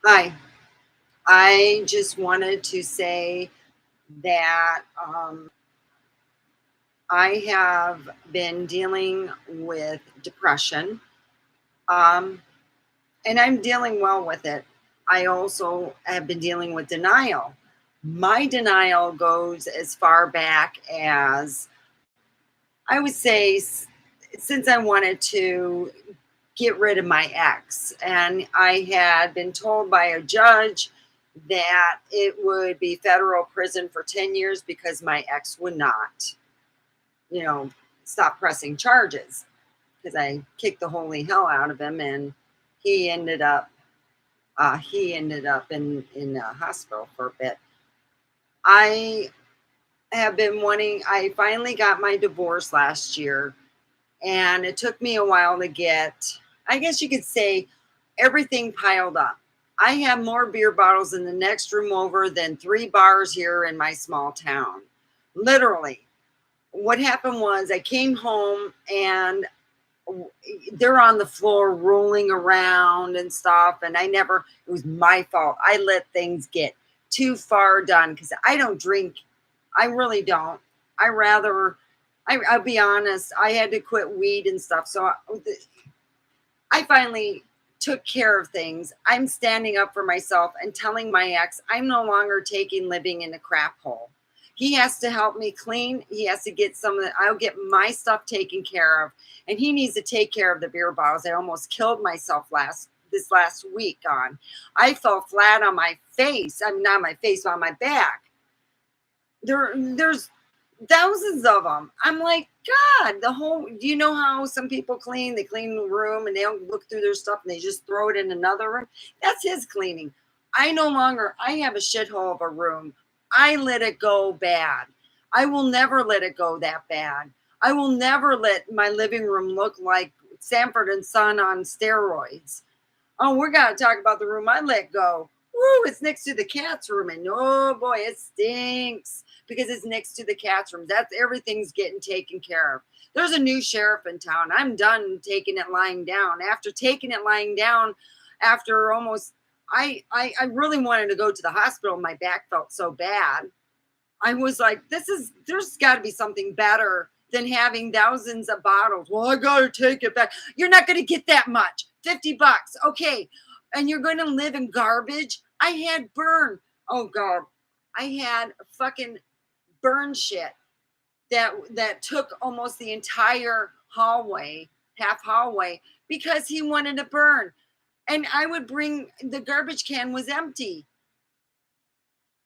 Hi. I just wanted to say that I have been dealing with depression, um, and I'm dealing well with it. I also have been dealing with denial. My denial goes as far back as I would say since I wanted to get rid of my ex. And I had been told by a judge that it would be federal prison for 10 years because my ex would not, you know, stop pressing charges because I kicked the holy hell out of him and he ended up in a hospital for a bit. I have been wanting I finally got my divorce last year and it took me a while to get, I guess you could say, everything piled up. I have more beer bottles in the next room over than 3 bars here in my small town. Literally. What happened was I came home and they're on the floor rolling around and stuff. And it was my fault. I let things get too far done because I don't drink. I really don't. I rather, I'll be honest, I had to quit weed and stuff. So I finally took care of things. I'm standing up for myself and telling my ex I'm no longer taking living in a crap hole. He has to help me clean. He has to get some of the, I'll get my stuff taken care of. And he needs to take care of the beer bottles. I almost killed myself this last week on. I fell flat on my face. I'm not my face, on my back. There's thousands of them. I'm like, God, do you know how some people clean? They clean the room and they don't look through their stuff and they just throw it in another room. That's his cleaning. I have a shithole of a room. I let it go bad. I will never let it go that bad. I will never let my living room look like Sanford and Son on steroids. Oh, we're going to talk about the room I let go. Woo, it's next to the cat's room. And oh boy, it stinks because it's next to the cat's room. That's everything's getting taken care of. There's a new sheriff in town. I'm done taking it lying down. After taking it lying down, after almost, I really wanted to go to the hospital. My back felt so bad. I was like, there's got to be something better than having thousands of bottles. Well, I got to take it back. You're not going to get that much. $50. Okay. And you're going to live in garbage. I had burn. Oh, God. I had fucking burn shit that took almost the entire hallway, half hallway, because he wanted to burn. And I would bring the garbage can was empty.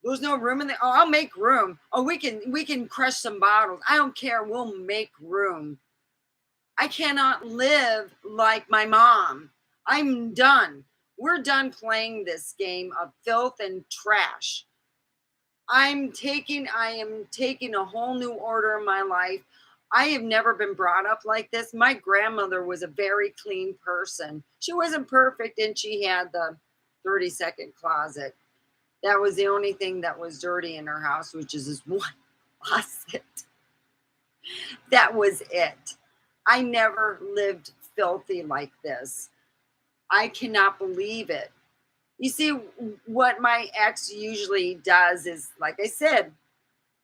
There's no room in there. Oh, I'll make room. Oh, we can crush some bottles. I don't care. We'll make room. I cannot live like my mom. I'm done. We're done playing this game of filth and trash. I am taking a whole new order in my life. I have never been brought up like this. My grandmother was a very clean person. She wasn't perfect and she had the 30-second closet. That was the only thing that was dirty in her house, which is this one faucet. That was it. I never lived filthy like this. I cannot believe it. You see, what my ex usually does is, like I said,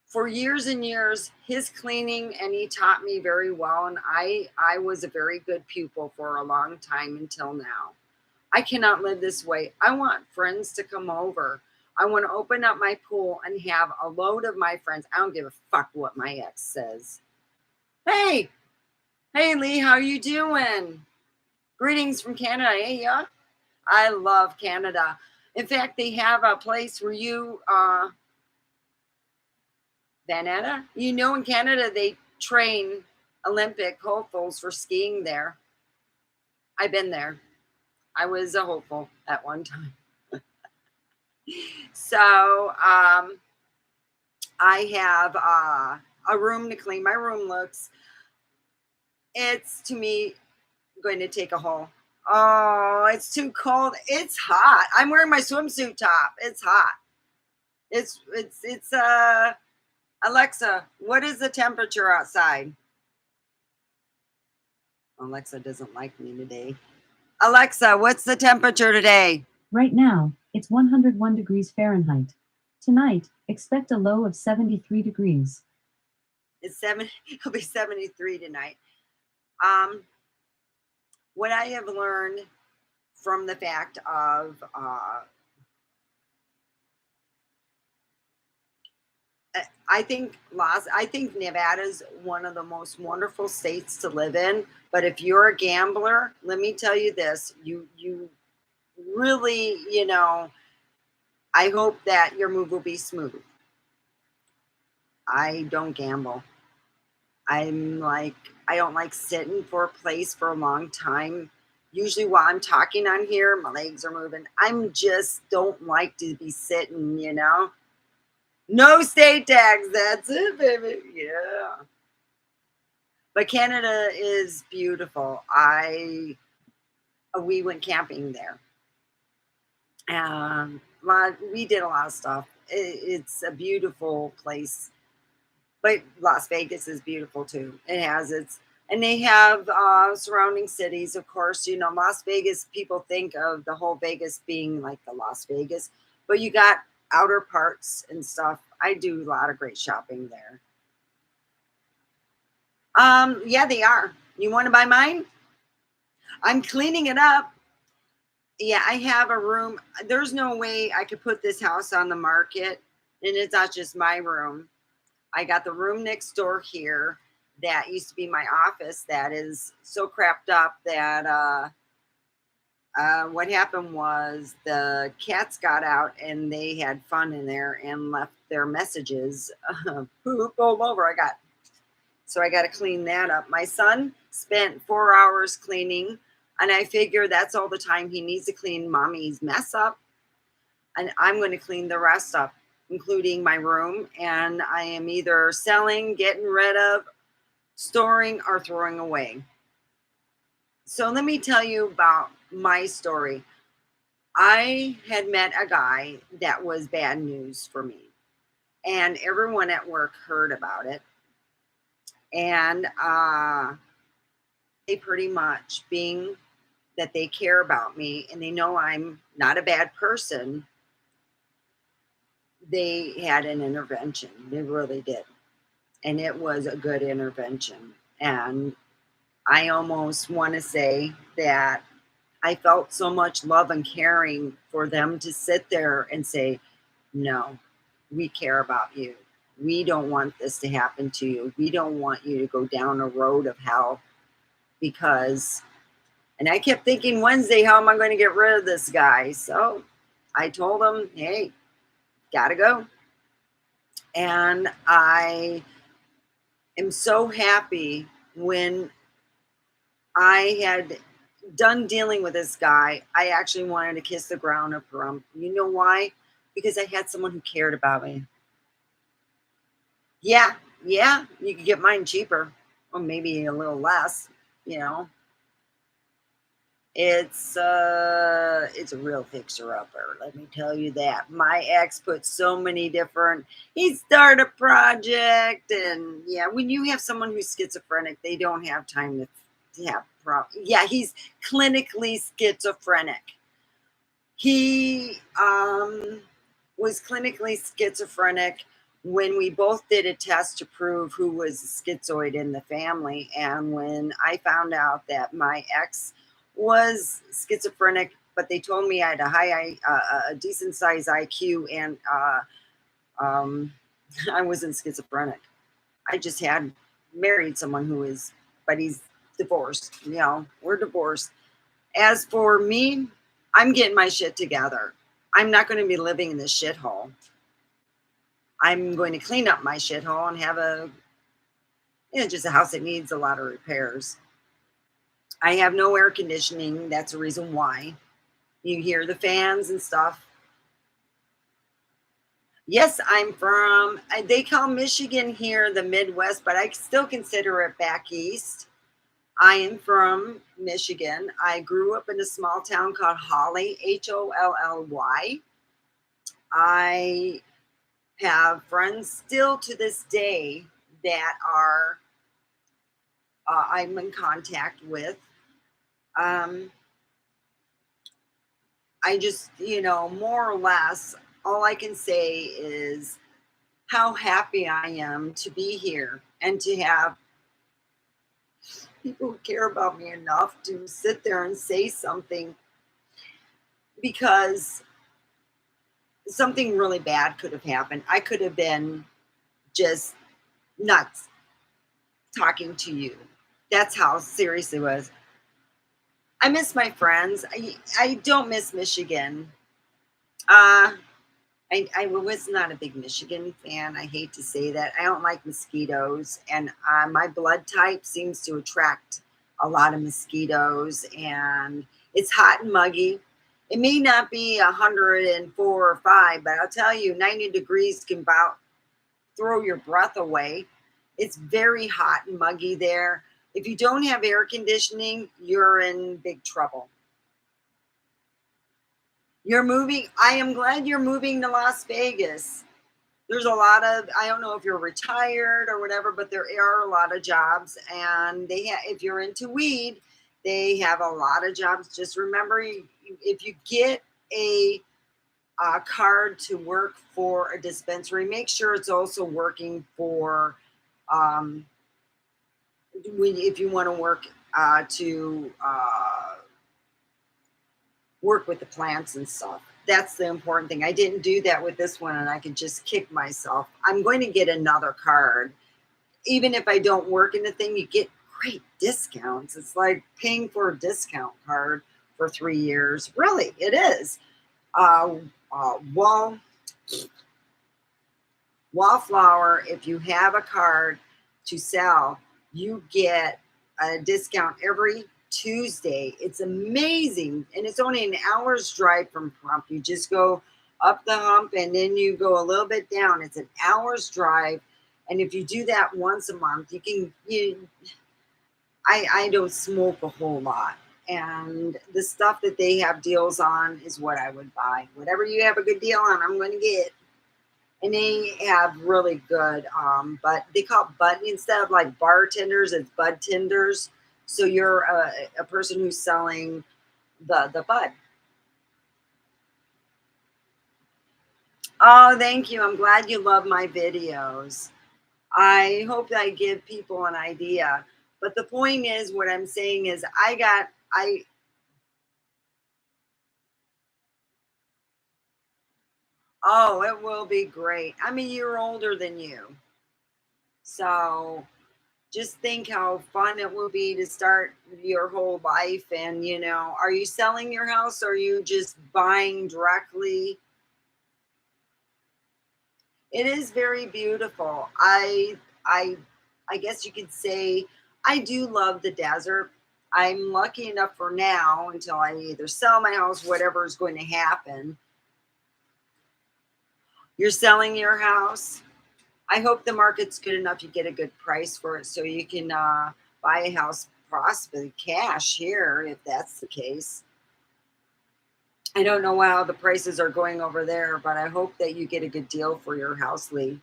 for years and years, his cleaning, and he taught me very well. And I was a very good pupil for a long time until now. I cannot live this way. I want friends to come over. I want to open up my pool and have a load of my friends. I don't give a fuck what my ex says. Hey, hey Lee, how you doing? Greetings from Canada. Hey, yeah. I love Canada. In fact, they have a place where Vanetta, in Canada, they train Olympic hopefuls for skiing there. I've been there. I was a hopeful at one time. So, I have a room to clean. My room it's to me going to take a hole. Oh, it's too cold. It's hot. I'm wearing my swimsuit top. It's hot. It's Alexa, what is the temperature outside? Alexa doesn't like me today. Alexa, what's the temperature today? Right now, It's 101 degrees Fahrenheit. Tonight, expect a low of 73 degrees. It'll be 73 tonight. Um, what I have learned from the fact of I think Nevada's one of the most wonderful states to live in. But if you're a gambler, let me tell you this: you really, I hope that your move will be smooth. I don't gamble. I'm like, I don't like sitting for a place for a long time. Usually while I'm talking on here, my legs are moving. I'm just don't like to be sitting. No state tax. That's it, baby. Yeah. But Canada is beautiful. We went camping there. We did a lot of stuff. It's a beautiful place, but Las Vegas is beautiful too. It has and they have surrounding cities, of course. Las Vegas. People think of the whole Vegas being like the Las Vegas, but you got outer parts and stuff. I do a lot of great shopping there. Yeah, they are. You want to buy mine? I'm cleaning it up. Yeah, I have a room. There's no way I could put this house on the market, and it's not just my room. I got the room next door here that used to be my office that is so crapped up that what happened was the cats got out and they had fun in there and left their messages poop all over. So I got to clean that up. My son spent 4 hours cleaning, and I figure that's all the time he needs to clean mommy's mess up. And I'm going to clean the rest up, including my room. And I am either selling, getting rid of, storing, or throwing away. So let me tell you about my story. I had met a guy that was bad news for me, and everyone at work heard about it. And they pretty much, being that they care about me and they know I'm not a bad person, they had an intervention. They really did. And it was a good intervention. And I almost want to say that I felt so much love and caring for them to sit there and say, no, we care about you. We don't want this to happen to you. We don't want you to go down a road of hell because, and I kept thinking Wednesday, how am I going to get rid of this guy? So I told him, hey, gotta go. And I am so happy when I had done dealing with this guy. I actually wanted to kiss the ground up for him. You know why? Because I had someone who cared about me. Yeah, yeah, you could get mine cheaper or maybe a little less, you know. It's a real fixer upper, let me tell you that. My ex put so many different, he started a project, and yeah, when you have someone who's schizophrenic, they don't have time to have yeah, he's clinically schizophrenic. He was clinically schizophrenic when we both did a test to prove who was schizoid in the family. And when I found out that my ex was schizophrenic, but they told me I had a decent size IQ, and um, I wasn't schizophrenic. I just had married someone who is, but he's divorced. We're divorced. As for me, I'm getting my shit together. I'm not going to be living in this shithole. I'm going to clean up my shithole and have just a house that needs a lot of repairs. I have no air conditioning. That's a reason why. You hear the fans and stuff. Yes, I'm from, they call Michigan here the Midwest, but I still consider it back east. I am from Michigan. I grew up in a small town called Holly, Holly. I have friends still to this day that are I'm in contact with. Um, I just, more or less, all I can say is how happy I am to be here and to have people who care about me enough to sit there and say something, because something really bad could have happened. I could have been just nuts talking to you. That's how serious it was. I miss my friends. I don't miss Michigan. Uh, I was not a big Michigan fan. I hate to say that. I don't like mosquitoes, and my blood type seems to attract a lot of mosquitoes. And it's hot and muggy. It may not be 104 or 5, but I'll tell you, 90 degrees can about throw your breath away. It's very hot and muggy there. If you don't have air conditioning, you're in big trouble. You're moving. I am glad you're moving to Las Vegas. There's a lot of, I don't know if you're retired or whatever, but there are a lot of jobs, and if you're into weed, they have a lot of jobs. Just remember, if you get a card to work for a dispensary, make sure it's also working for, um, if you want to work to work with the plants and stuff. That's the important thing. I didn't do that with this one, and I could just kick myself. I'm going to get another card. Even if I don't work in the thing, you get great discounts. It's like paying for a discount card for 3 years. Really, it is. Uh, uh, wall, Wallflower, if you have a card to sell, you get a discount every Tuesday. It's amazing. And it's only an hour's drive from Hump. You just go up the hump and then you go a little bit down. It's an hour's drive. And if you do that once a month, I don't smoke a whole lot. And the stuff that they have deals on is what I would buy. Whatever you have a good deal on, I'm going to get. And they have really good, but they call it bud, instead of like bartenders, it's bud tenders. So you're a person who's selling the bud. Oh, thank you. I'm glad you love my videos. I hope that I give people an idea. But the point is, what I'm saying is, oh, it will be great. I'm a year older than you. So just think how fun it will be to start your whole life. And, are you selling your house, or are you just buying directly? It is very beautiful. I guess you could say I do love the desert. I'm lucky enough for now, until I either sell my house, whatever is going to happen. You're selling your house. I hope the market's good enough you get a good price for it, so you can buy a house possibly cash here, if that's the case. I don't know how the prices are going over there, but I hope that you get a good deal for your house, Lee.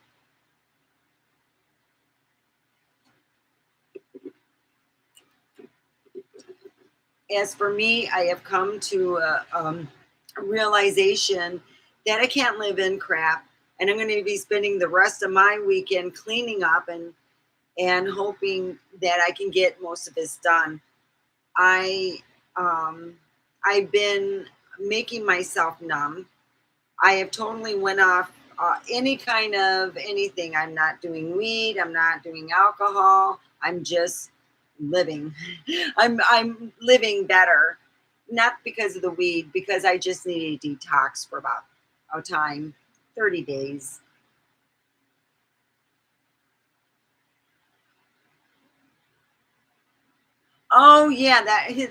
As for me, I have come to a realization that I can't live in crap, and I'm going to be spending the rest of my weekend cleaning up and hoping that I can get most of this done. I um, I've been making myself numb. I have totally went off any kind of anything. I'm not doing weed. I'm not doing alcohol. I'm just living. I'm living better, not because of the weed, because I just need a detox for about a time, 30 days. Oh yeah,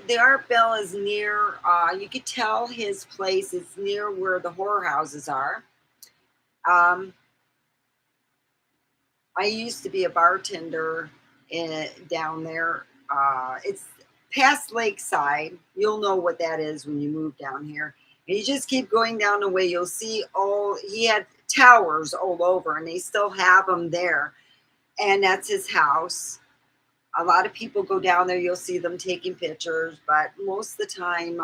the art bell is near. You could tell his place is near where the whorehouses are. Um, I used to be a bartender down there. It's past Lakeside. You'll know what that is when you move down here. And you just keep going down the way. You'll see he had towers all over, and they still have them there. And that's his house. A lot of people go down there. You'll see them taking pictures, but most of the time,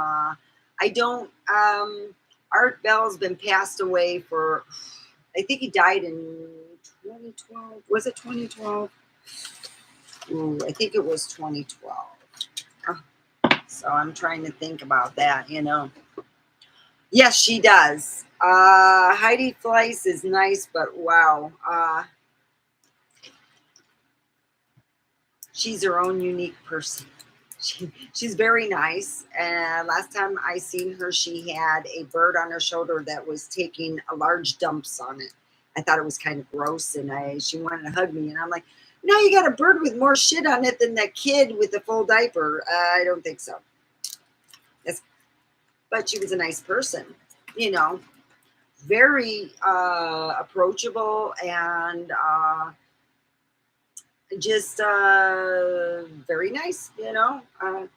I don't, Art Bell's been passed away for, I think he died in 2012. Was it 2012? Ooh, I think it was 2012. Uh, So I'm trying to think about that, you know. Yes, she does. Heidi Fleiss is nice, but wow. She's her own unique person. She's very nice. And last time I seen her, she had a bird on her shoulder that was taking a large dumps on it. I thought it was kind of gross, and she wanted to hug me, and I'm like, no, you got a bird with more shit on it than that kid with the full diaper. I don't think so. That's, but she was a nice person, you know, very approachable and just very nice, you know. I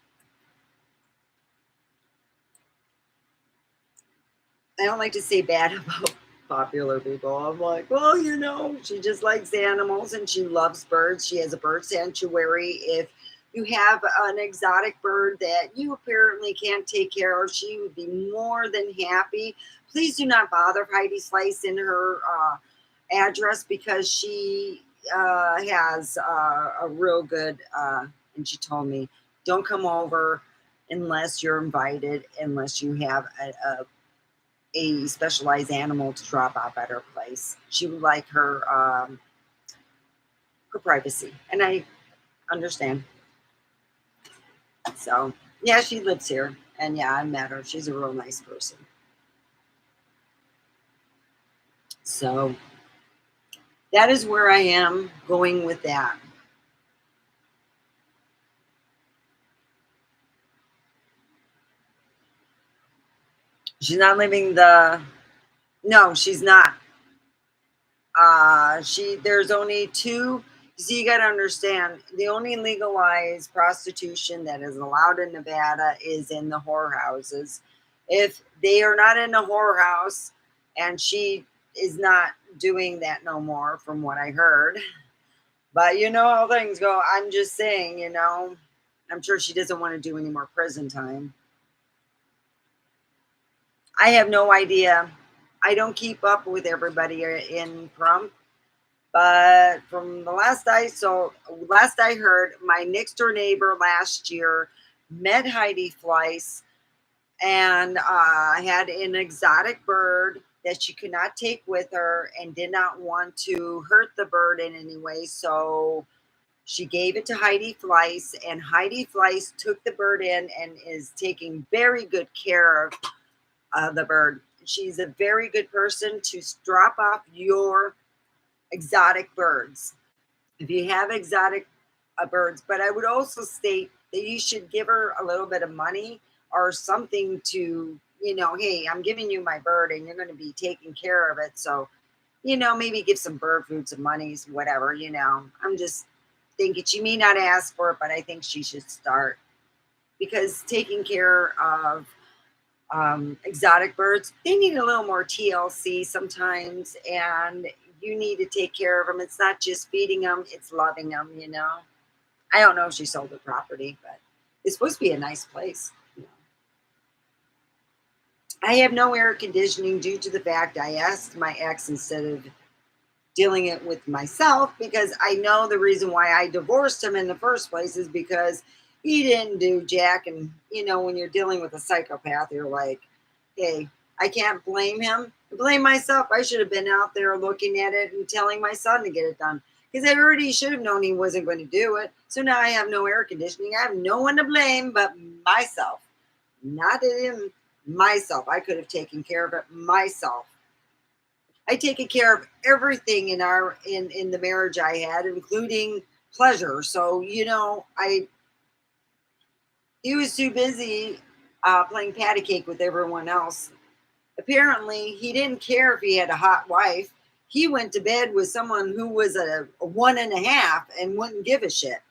don't like to say bad about popular people. I'm like, well, you know, she just likes animals and she loves birds. She has a bird sanctuary. If you have an exotic bird that you apparently can't take care of, she would be more than happy. Please do not bother Heidi Slice in her address, because she has a real good, and she told me, don't come over unless you're invited, unless you have a specialized animal to drop off at her place. She would like her privacy, and I understand. So yeah, she lives here, and yeah, I met her. She's a real nice person. So that is where I am going with that. She's not living the. No, she's not. There's only two. See, you got to understand, the only legalized prostitution that is allowed in Nevada is in the whorehouses. If they are not in a whorehouse, and she is not doing that no more, from what I heard. But you know how things go. I'm just saying, you know, I'm sure she doesn't want to do any more prison time. I have no idea. I don't keep up with everybody in Crump. But from the last I heard, my next door neighbor last year met Heidi Fleiss and had an exotic bird that she could not take with her and did not want to hurt the bird in any way. So she gave it to Heidi Fleiss, and Heidi Fleiss took the bird in and is taking very good care of the bird. She's a very good person to drop off your exotic birds. If you have exotic birds, but I would also state that you should give her a little bit of money or something to, you know, hey, I'm giving you my bird and you're going to be taking care of it. So, you know, maybe give some bird food, some monies, whatever, you know. I'm just thinking she may not ask for it, but I think she should start, because taking care of exotic birds, they need a little more TLC sometimes, and you need to take care of them. It's not just feeding them, it's loving them, you know. I don't know if she sold the property, but it's supposed to be a nice place. You know. I have no air conditioning due to the fact I asked my ex instead of dealing it with myself, because I know the reason why I divorced him in the first place is because he didn't do jack. And you know, when you're dealing with a psychopath, you're like, hey, I can't blame him. I blame myself. I should have been out there looking at it and telling my son to get it done, because I already should have known he wasn't going to do it. So now I have no air conditioning. I have no one to blame but myself. Not him, myself. I could have taken care of it myself. I taken care of everything in the marriage I had, including pleasure. So you know, he was too busy playing patty cake with everyone else. Apparently, he didn't care if he had a hot wife. He went to bed with someone who was a 1.5 and wouldn't give a shit.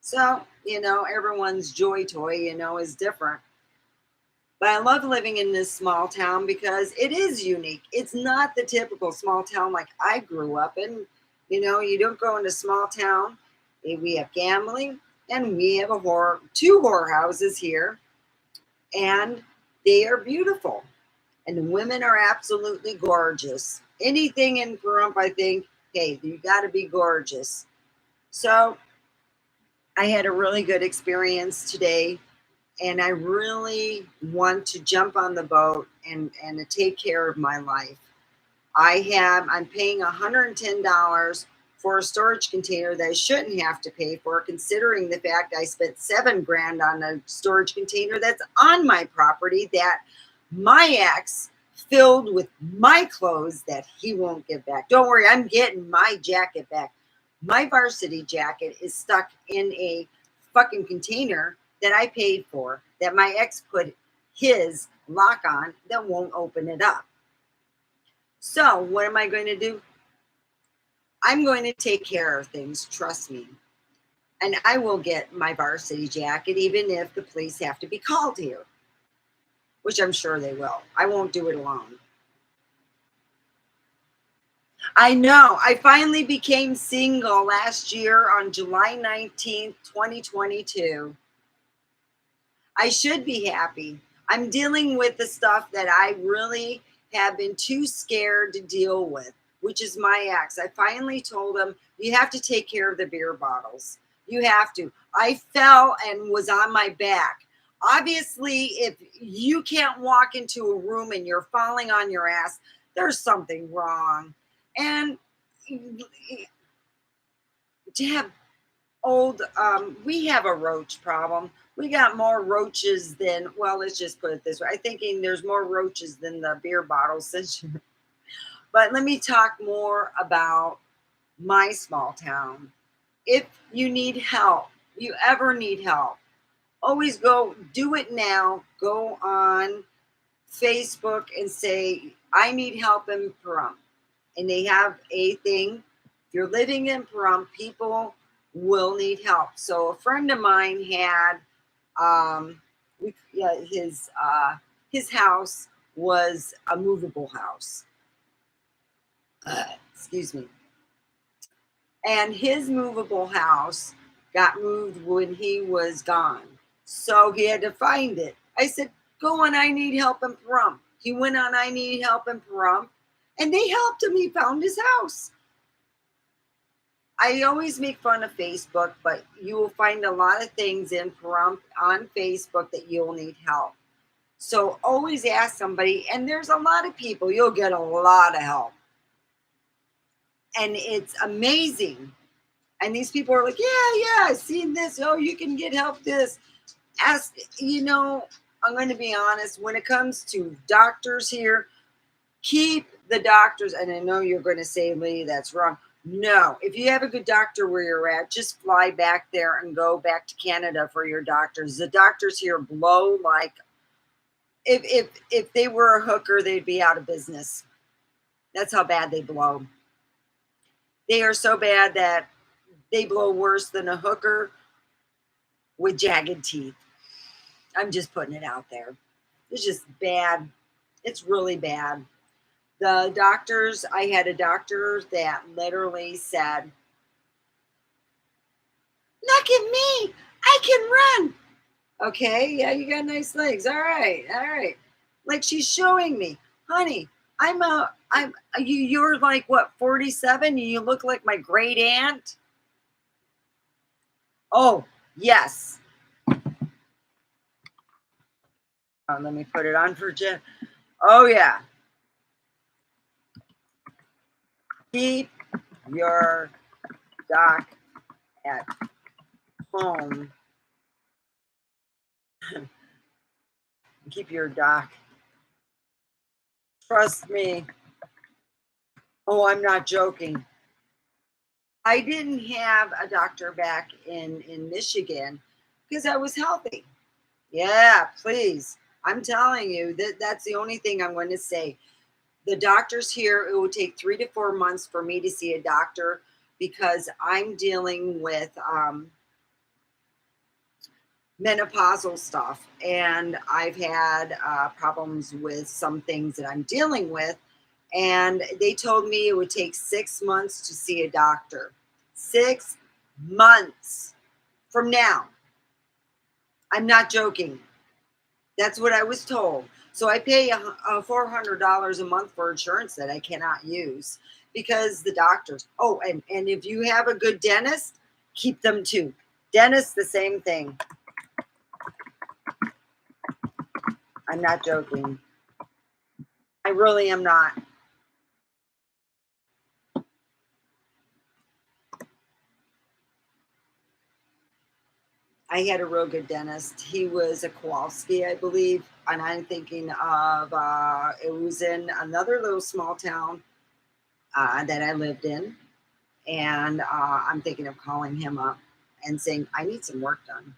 So you know, everyone's joy toy, you know, is different. But I love living in this small town because it is unique. It's not the typical small town like I grew up in. You know, you don't go into small town. We have gambling, and we have two whorehouses here. and they are beautiful. And the women are absolutely gorgeous. Anything in Pahrump, I think, hey, you got to be gorgeous. So I had a really good experience today, and I really want to jump on the boat and to take care of my life. I'm paying $110 for a storage container that I shouldn't have to pay for, considering the fact I spent $7,000 on a storage container that's on my property that my ex filled with my clothes that he won't give back. Don't worry, I'm getting my jacket back. My varsity jacket is stuck in a fucking container that I paid for, that my ex put his lock on that won't open it up. So, what am I going to do? I'm going to take care of things, trust me. And I will get my varsity jacket, even if the police have to be called here, which I'm sure they will. I won't do it alone. I know. I finally became single last year on July 19th, 2022. I should be happy. I'm dealing with the stuff that I really have been too scared to deal with, which is my ex. I finally told him, you have to take care of the beer bottles. You have to. I fell and was on my back. Obviously, if you can't walk into a room and you're falling on your ass, there's something wrong. And to have we have a roach problem. We got more roaches than, well, let's just put it this way. I'm thinking there's more roaches than the beer bottles. But let me talk more about my small town. If you need help, you ever need help, always go do it now. Go on Facebook and say, I need help in Pahrump. And they have a thing. If you're living in Pahrump, people will need help. So a friend of mine had his house was a movable house. Excuse me. And his movable house got moved when he was gone. So he had to find it. I said, go on I Need Help in Pahrump. He went on I Need Help in Pahrump, and they helped him. He found his house. I always make fun of Facebook, but you will find a lot of things in Pahrump on Facebook that you'll need help. So always ask somebody, and there's a lot of people, you'll get a lot of help. And it's amazing. And these people are like, yeah, I've seen this. Oh, you can get help this. Ask, I'm going to be honest, when it comes to doctors here, keep the doctors, and I know you're going to say, Lee, that's wrong. No, if you have a good doctor where you're at, just fly back there and go back to Canada for your doctors. The doctors here blow like, if they were a hooker, they'd be out of business. That's how bad they blow. They are so bad that they blow worse than a hooker with jagged teeth. I'm just putting it out there. It's just bad. It's really bad. The doctors, I had a doctor that literally said, look at me, I can run. Okay, yeah, you got nice legs. All right. Like she's showing me, honey, you're like what, 47? And you look like my great aunt. Oh, yes. Oh, let me put it on for Jen. Oh, yeah. Keep your doc at home. Keep your doc. Trust me. Oh, I'm not joking. I didn't have a doctor back in Michigan because I was healthy. Yeah, please. I'm telling you that's the only thing I'm going to say. The doctors here, it would take 3 to 4 months for me to see a doctor because I'm dealing with menopausal stuff, and I've had problems with some things that I'm dealing with, and they told me it would take 6 months to see a doctor. 6 months from now. I'm not joking. That's what I was told. So I pay $400 a month for insurance that I cannot use because the doctors. Oh, and if you have a good dentist, keep them too. Dentist, the same thing. I'm not joking. I really am not. I had a real good dentist. He was a Kowalski, I believe. And I'm thinking of, it was in another little small town that I lived in. And I'm thinking of calling him up and saying, I need some work done.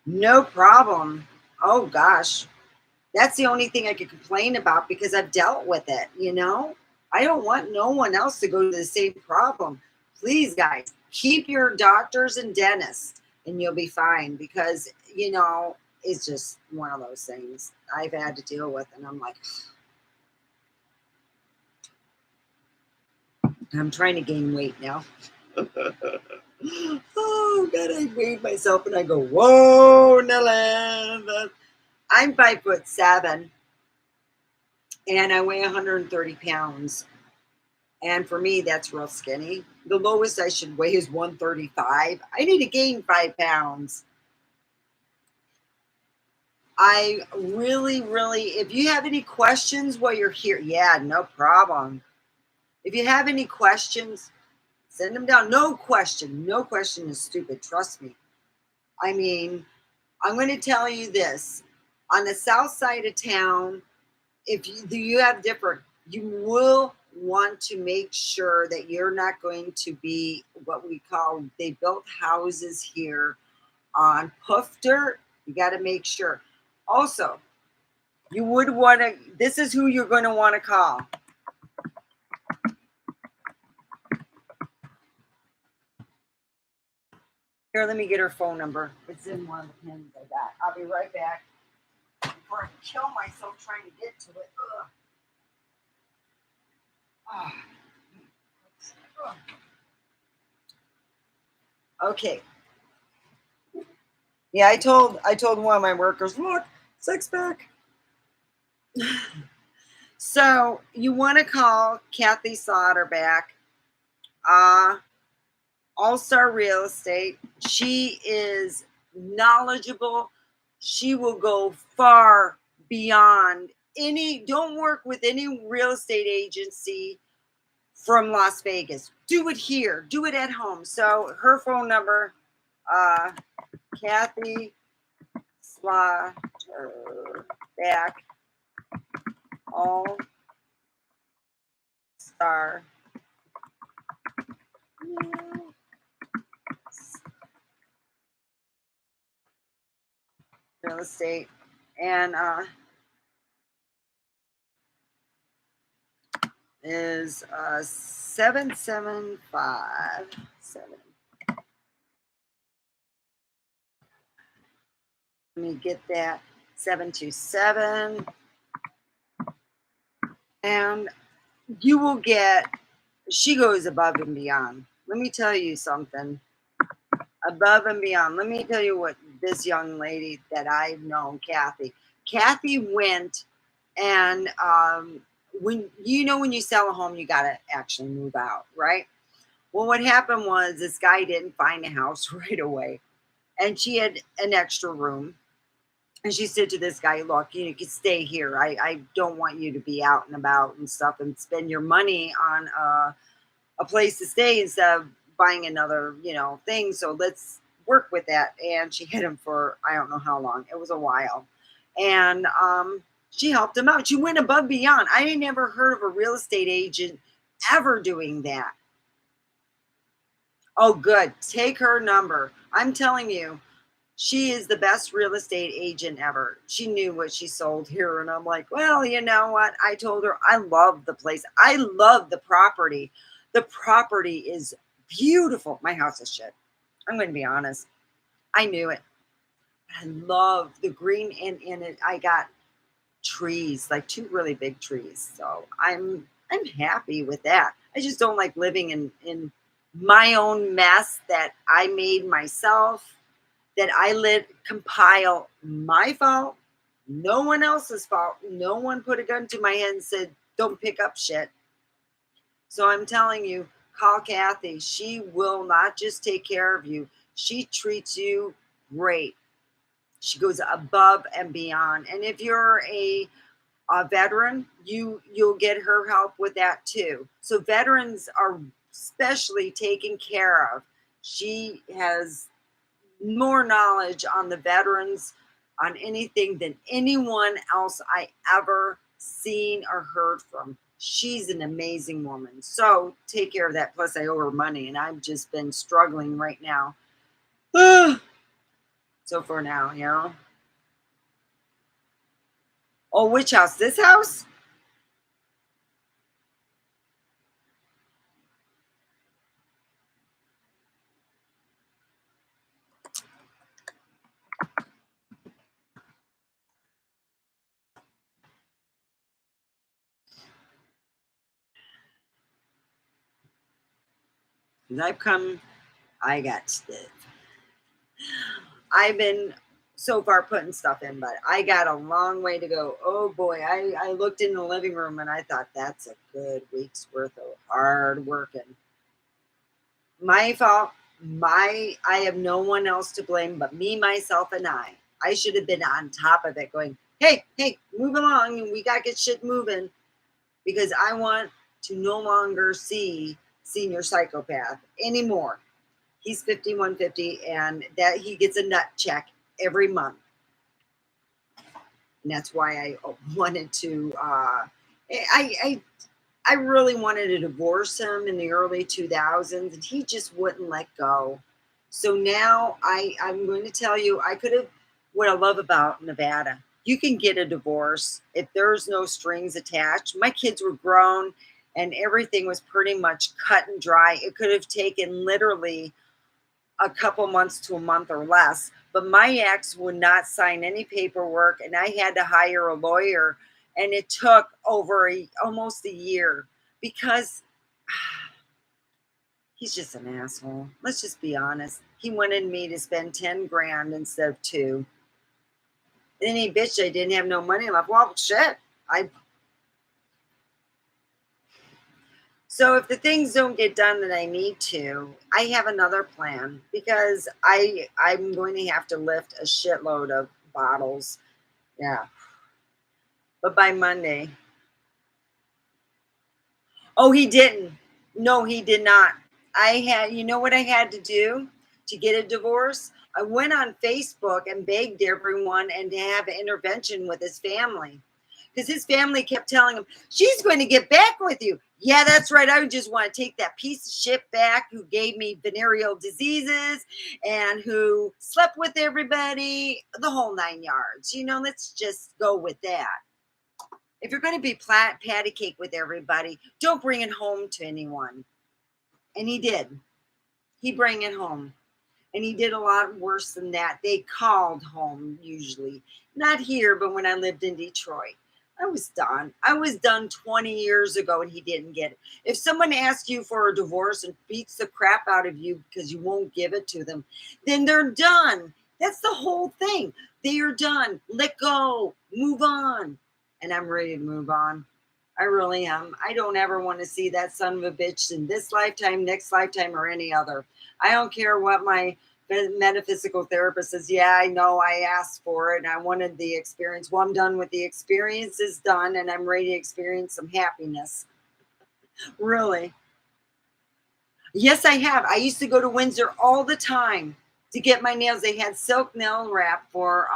No problem. Oh, gosh. That's the only thing I could complain about because I've dealt with it, you know? I don't want no one else to go to the same problem. Please, guys, keep your doctors and dentists and you'll be fine because, it's just one of those things I've had to deal with. And I'm like, I'm trying to gain weight now. Oh, God, I weighed myself and I go, whoa, Nelly. I'm 5'7" and I weigh 130 pounds. And for me, that's real skinny. The lowest I should weigh is 135. I need to gain 5 pounds. I really, really, if you have any questions while you're here, yeah, no problem. If you have any questions, send them down. No question. No question is stupid. Trust me. I mean, I'm going to tell you this. On the south side of town, if you have different, you will want to make sure that you're not going to be what we call, they built houses here on puff dirt. You got to make sure. Also, you would want to, this is who you're going to want to call. Here, let me get her phone number. It's in one of the pins I got. I'll be right back before I kill myself trying to get to it. Ugh. Ah. Ugh. Okay. Yeah, I told one of my workers, look, 6-pack. So you want to call Kathy Slaughterback, All Star Real Estate. She is knowledgeable. She will go far beyond any. Don't work with any real estate agency from Las Vegas. Do it here. Do it at home. So her phone number, Kathy Slaughterback, All Star Real Estate, and is 7757. Let me get that. 727, and you will get. She goes above and beyond. Let me tell you something. Above and beyond. Let me tell you what this young lady that I've known, Kathy. Kathy went and when you sell a home, you got to actually move out, right? Well, what happened was this guy didn't find a house right away, and she had an extra room. And she said to this guy, look, you can stay here. I don't want you to be out and about and stuff and spend your money on a place to stay instead of buying another, thing. So let's work with that. And she hit him for, I don't know how long. It was a while. And she helped him out. She went above and beyond. I ain't never heard of a real estate agent ever doing that. Oh, good. Take her number. I'm telling you, she is the best real estate agent ever. She knew what she sold here. And I'm like, well, you know what? I told her I love the place. I love the property. The property is beautiful. My house is shit. I'm going to be honest. I knew it. I love the green in it. I got trees, like 2 really big trees. So I'm happy with that. I just don't like living in my own mess that I made myself. that I let compile my fault, no one else's fault. No one put a gun to my head and said, don't pick up shit. So I'm telling you, call Kathy. She will not just take care of you, she treats you great. She goes above and beyond. And if you're a veteran, you'll get her help with that too. So veterans are especially taken care of. She has more knowledge on the veterans on anything than anyone else I ever seen or heard from. She's an amazing woman. So take care of that. Plus, I owe her money, and I've just been struggling right now. So for now, you know. Oh, which house? This house? I've come, I got stiff. I've been so far putting stuff in, but I got a long way to go. Oh boy, I looked in the living room and I thought that's a good week's worth of hard working. My fault. I have no one else to blame but me, myself, and I. I should have been on top of it going, hey, move along and we got to get shit moving because I want to no longer see senior psychopath anymore. He's 5150 and that he gets a nut check every month. And that's why I wanted to I really wanted to divorce him in the early 2000s and he just wouldn't let go. So now I'm going to tell you, I could have, what I love about Nevada, you can get a divorce if there's no strings attached. My kids were grown and everything was pretty much cut and dry. It could have taken literally a couple months to a month or less, but my ex would not sign any paperwork and I had to hire a lawyer and it took over almost a year because he's just an asshole. Let's just be honest. He wanted me to spend 10 grand instead of 2. Then he bitched I didn't have no money left. Well, shit. So if the things don't get done that I need to, I have another plan because I'm going to have to lift a shitload of bottles. Yeah. But by Monday. Oh, he didn't. No, he did not. You know what I had to do to get a divorce? I went on Facebook and begged everyone and to have an intervention with his family. Because his family kept telling him, she's going to get back with you. Yeah, that's right. I just want to take that piece of shit back who gave me venereal diseases and who slept with everybody, the whole 9 yards. Let's just go with that. If you're going to be patty cake with everybody, don't bring it home to anyone. And he did. He bring it home. And he did a lot worse than that. They called home usually. Not here, but when I lived in Detroit. I was done. I was done 20 years ago and he didn't get it. If someone asks you for a divorce and beats the crap out of you because you won't give it to them, then they're done. That's the whole thing. They are done. Let go. Move on. And I'm ready to move on. I really am. I don't ever want to see that son of a bitch in this lifetime, next lifetime, or any other. I don't care what my metaphysical therapist says. Yeah, I know I asked for it and I wanted the experience. Well, I'm done with the experience. Is done and I'm ready to experience some happiness. Really. Yes, I have. I used to go to Windsor all the time to get my nails. They had silk nail wrap for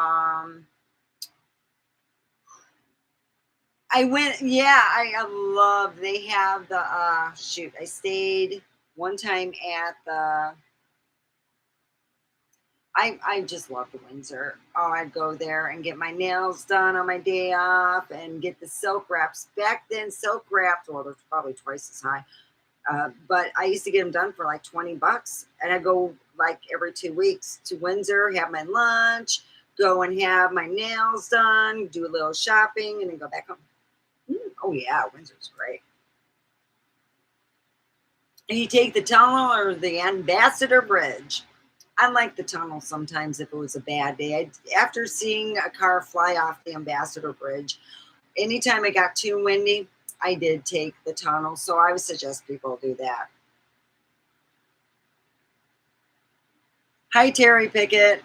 I went, yeah, I love, they have the, I stayed one time at I just love the Windsor. Oh, I'd go there and get my nails done on my day off and get the silk wraps. Back then, silk wraps, well, they're probably twice as high. But I used to get them done for like $20. And I go like every 2 weeks to Windsor, have my lunch, go and have my nails done, do a little shopping, and then go back home. Oh yeah, Windsor's great. And you take the tunnel or the Ambassador Bridge. I like the tunnel sometimes if it was a bad day. After seeing a car fly off the Ambassador Bridge, anytime it got too windy, I did take the tunnel. So I would suggest people do that. Hi, Terry Pickett.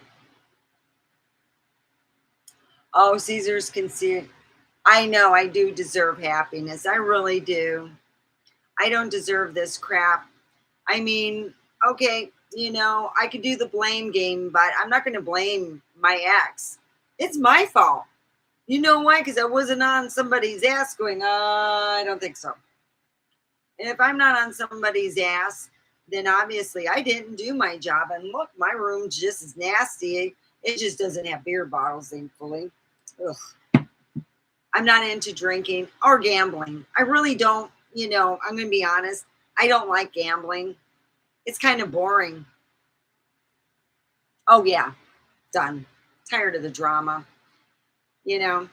Oh, Caesar's can see. I know I do deserve happiness. I really do. I don't deserve this crap. I mean, okay, I could do the blame game, but I'm not going to blame my ex. It's my fault. You know why? Because I wasn't on somebody's ass going, I don't think so. And if I'm not on somebody's ass, then obviously I didn't do my job. And look, my room's just as nasty. It just doesn't have beer bottles, thankfully. Ugh. I'm not into drinking or gambling. I really don't, I'm going to be honest. I don't like gambling. It's kind of boring. Oh, yeah, done. Tired of the drama. Any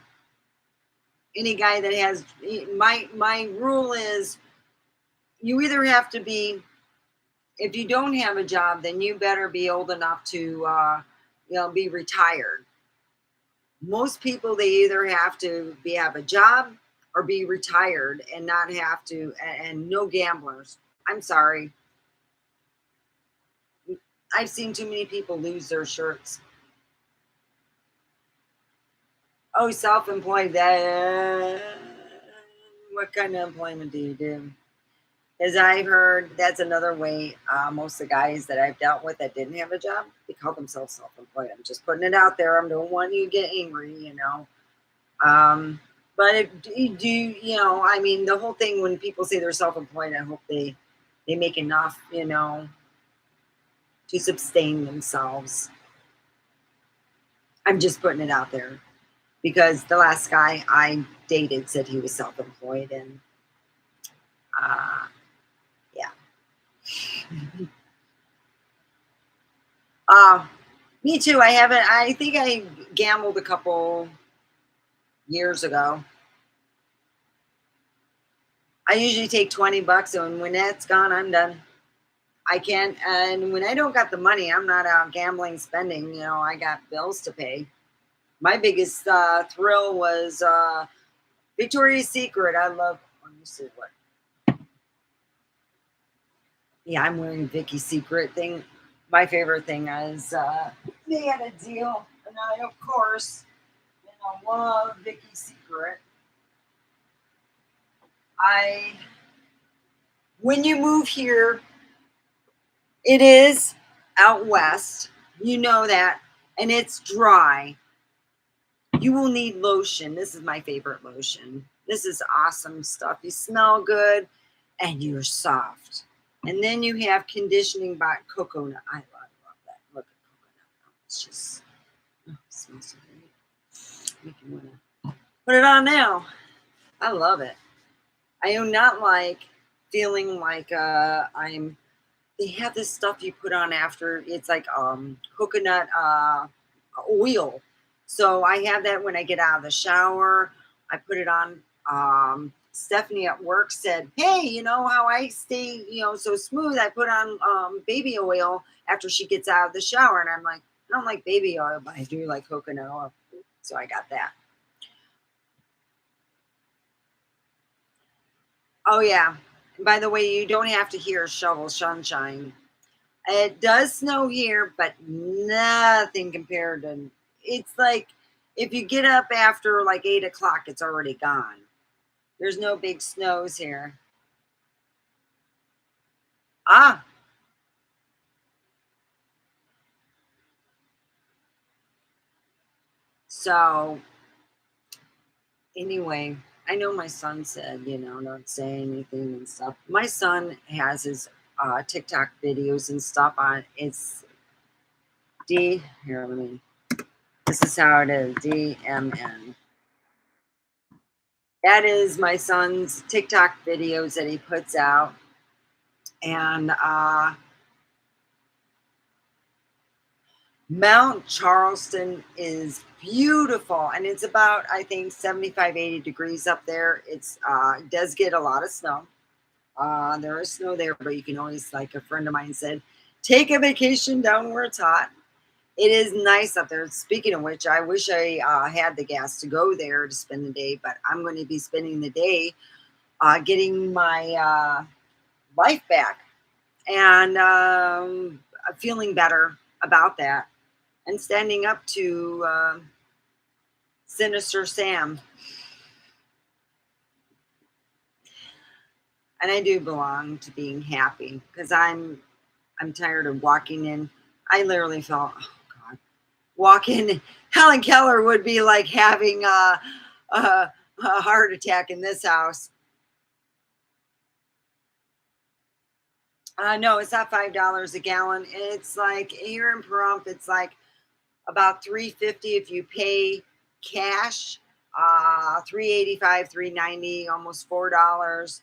guy that has my rule is you either have to be, if you don't have a job, then you better be old enough to be retired. Most people, they either have to have a job or be retired and not have to, and no gamblers. I'm sorry. I've seen too many people lose their shirts. Oh, self-employed. What kind of employment do you do? As I've heard, that's another way. Most of the guys that I've dealt with that didn't have a job, they call themselves self-employed. I'm just putting it out there. I don't want you to get angry, But if you do, I mean, the whole thing when people say they're self-employed, I hope they make enough, to sustain themselves. I'm just putting it out there because the last guy I dated said he was self-employed, and yeah. Me too. I think I gambled a couple years ago. I usually take $20, and when that's gone, I'm done. I can't, and when I don't got the money, I'm not out gambling, spending. I got bills to pay. My biggest thrill was Victoria's Secret. I love. Let me see what. Yeah, I'm wearing Vicky's Secret thing. My favorite thing is they had a deal, and I, of course, love Vicky's Secret. When you move here, it is out west. You know that, and it's dry. You will need lotion. This is my favorite lotion. This is awesome stuff. You smell good, and you're soft. And then you have conditioning by coconut. I love that. Look at coconut. It's just, it smells so great. Make you want to put it on now. I love it. I do not like feeling like they have this stuff you put on after. It's like coconut oil. So I have that when I get out of the shower. I put it on. Stephanie at work said, hey, you know how I stay, so smooth? I put on baby oil after she gets out of the shower. And I'm like, I don't like baby oil, but I do like coconut oil. So I got that. Oh, yeah. By the way, you don't have to hear shovel sunshine. It does snow here, but nothing compared to. It's like if you get up after like 8 o'clock, it's already gone. There's no big snows here. Ah, so anyway, I know my son said, don't say anything and stuff. My son has his TikTok videos and stuff on. It's here. Let me. This is how it is. DMN. That is my son's TikTok videos that he puts out. And Mount Charleston is beautiful. And it's about, I think, 75, 80 degrees up there. It does get a lot of snow. There is snow there, but you can always, like a friend of mine said, take a vacation down where it's hot. It is nice up there. Speaking of which, I wish I had the gas to go there to spend the day, but I'm going to be spending the day getting my life back and feeling better about that and standing up to Sinister Sam. And I do belong to being happy because I'm tired of walking in. I literally felt, oh God, walking. Helen Keller would be like having a heart attack in this house. No, it's not $5 a gallon. It's like here in Pahrump, it's like about $3.50 if you pay cash. $3.85, $3.90, almost $4.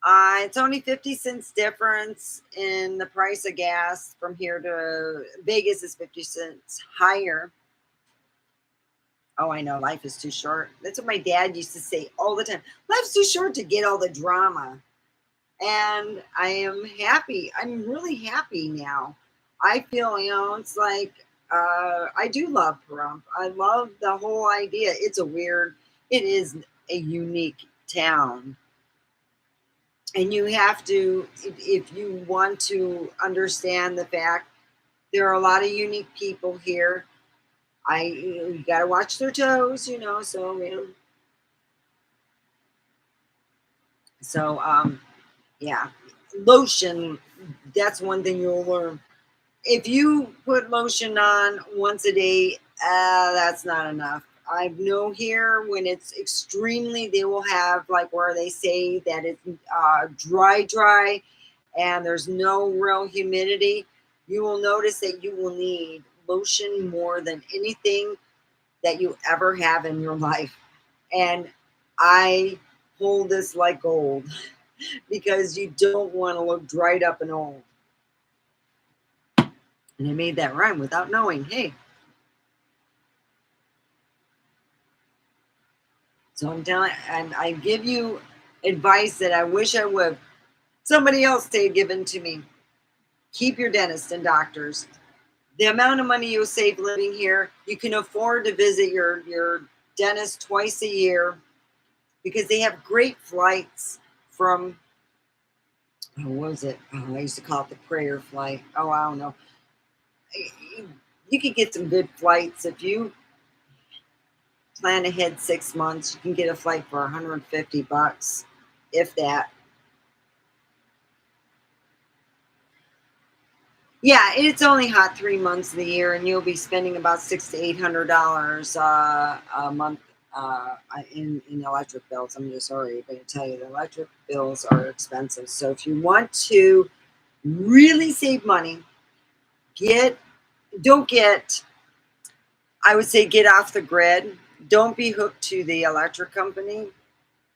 It's only 50 cents difference in the price of gas from here to Vegas is 50 cents higher. Oh, I know, life is too short. That's what my dad used to say all the time. Life's too short to get all the drama. And I am happy. I'm really happy now. I feel, it's like I do love Pahrump. I love the whole idea. It is a unique town. And you have to, if you want to understand the fact there are a lot of unique people here. You got to watch their toes, so yeah, lotion. That's one thing you'll learn. If you put lotion on once a day, that's not enough. I know here when it's extremely, they will have like where they say that it's dry, and there's no real humidity. You will notice that you will need lotion more than anything that you ever have in your life. And I hold this like gold because you don't want to look dried up and old. And I made that rhyme without knowing. Hey. So I'm telling, and I give you advice that I wish I would somebody else had given to me. Keep your dentists and doctors. The amount of money you'll save living here, you can afford to visit your dentist twice a year because they have great flights from, what was it? Oh, I used to call it the prayer flight. Oh, I don't know. You can get some good flights if you plan ahead 6 months. You can get a flight for $150, if that. Yeah, it's only hot 3 months of the year, and you'll be spending about $600 to $800 a month in electric bills. I'm just sorry to tell you, the electric bills are expensive. So if you want to really save money, I would say get off the grid. Don't be hooked to the electric company.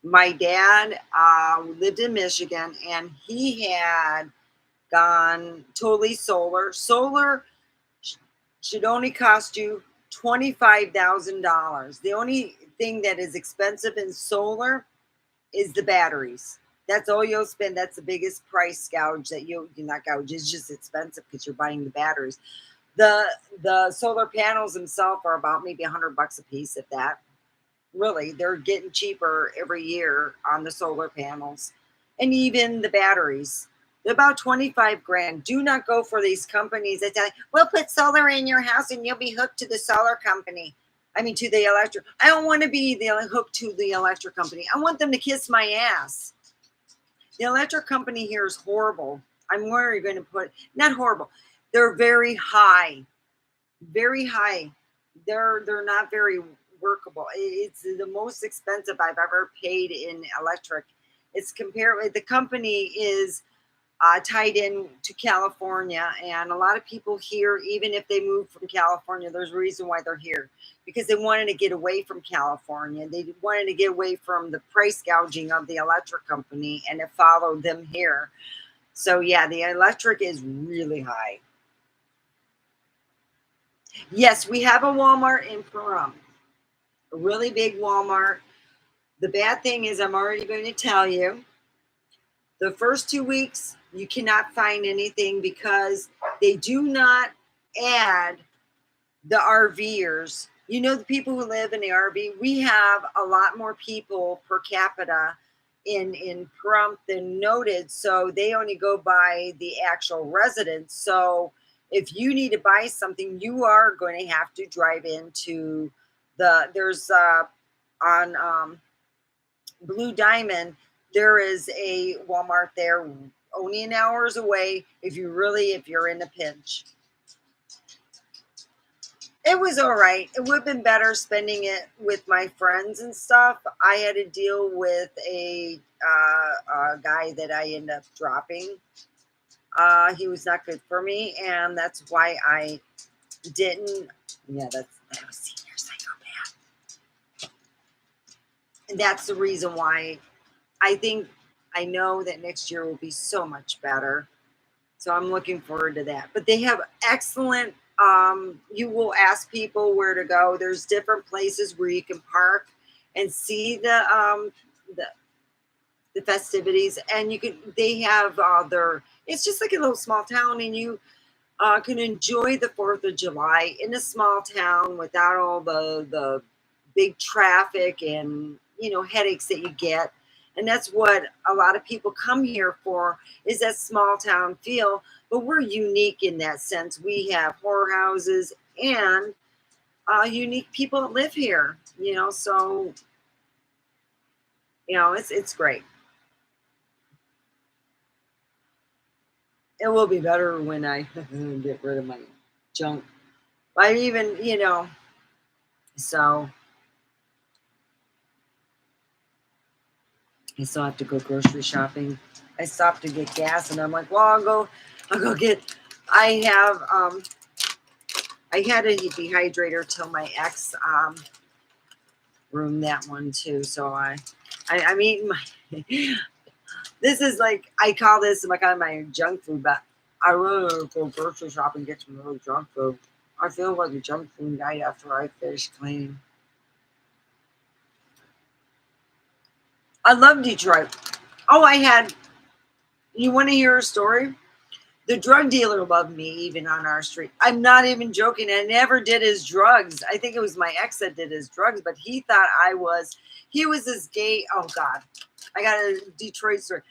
My dad lived in Michigan, and he had gone totally solar. Solar should only cost you $25,000. The only thing that is expensive in solar is the batteries. That's all you'll spend. That's the biggest price gouge that you're not gouge. It's just expensive because you're buying the batteries. The solar panels themselves are about maybe $100 a piece, if that. Really, they're getting cheaper every year on the solar panels, and even the batteries. They're about 25 grand. Do not go for these companies that say, "We'll put solar in your house and you'll be hooked to the solar company." I mean, to the electric. I don't want to be hooked to the electric company. I want them to kiss my ass. The electric company here is horrible. I'm where you're going to put, not horrible. They're very high, very high. They're not very workable. It's the most expensive I've ever paid in electric. It's compared. The company is tied in to California, and a lot of people here, even if they move from California, there's a reason why they're here because they wanted to get away from California. They wanted to get away from the price gouging of the electric company, and it followed them here. So yeah, the electric is really high. Yes, we have a Walmart in Pahrump, a really big Walmart. The bad thing is, I'm already going to tell you, the first 2 weeks You cannot find anything because they do not add the RVers. You know, the people who live in the RV, we have a lot more people per capita in Pahrump than noted. So they only go by the actual residents. So if you need to buy something, you are going to have to drive into there's on Blue Diamond, there is a Walmart there only an hour's away if you're in a pinch. It was all right. It would have been better spending it with my friends and stuff. I had to deal with a guy that I ended up dropping. He was not good for me, and that's why I didn't. Yeah, that was senior psychopath. And that's the reason why I know that next year will be so much better. So I'm looking forward to that. But they have excellent, you will ask people where to go. There's different places where you can park and see the festivities. And they have it's just like a little small town, and you can enjoy the 4th of July in a small town without all the big traffic and, headaches that you get. And that's what a lot of people come here for, is that small town feel. But we're unique in that sense. We have whorehouses and unique people that live here, so, it's great. It will be better when I get rid of my junk. I even, so I still have to go grocery shopping. I stopped to get gas, and I'm like, well, I'll go get. I have I had a dehydrator till my ex room that one too. So I'm eating my. This is like, I call this like my junk food, but I really go grocery shopping and get some really junk food. I feel like a junk food guy after I finish cleaning. I love Detroit. Oh, you want to hear a story? The drug dealer loved me even on our street. I'm not even joking. I never did his drugs. I think it was my ex that did his drugs, but he thought he was this gay. Oh God, I got a Detroit story.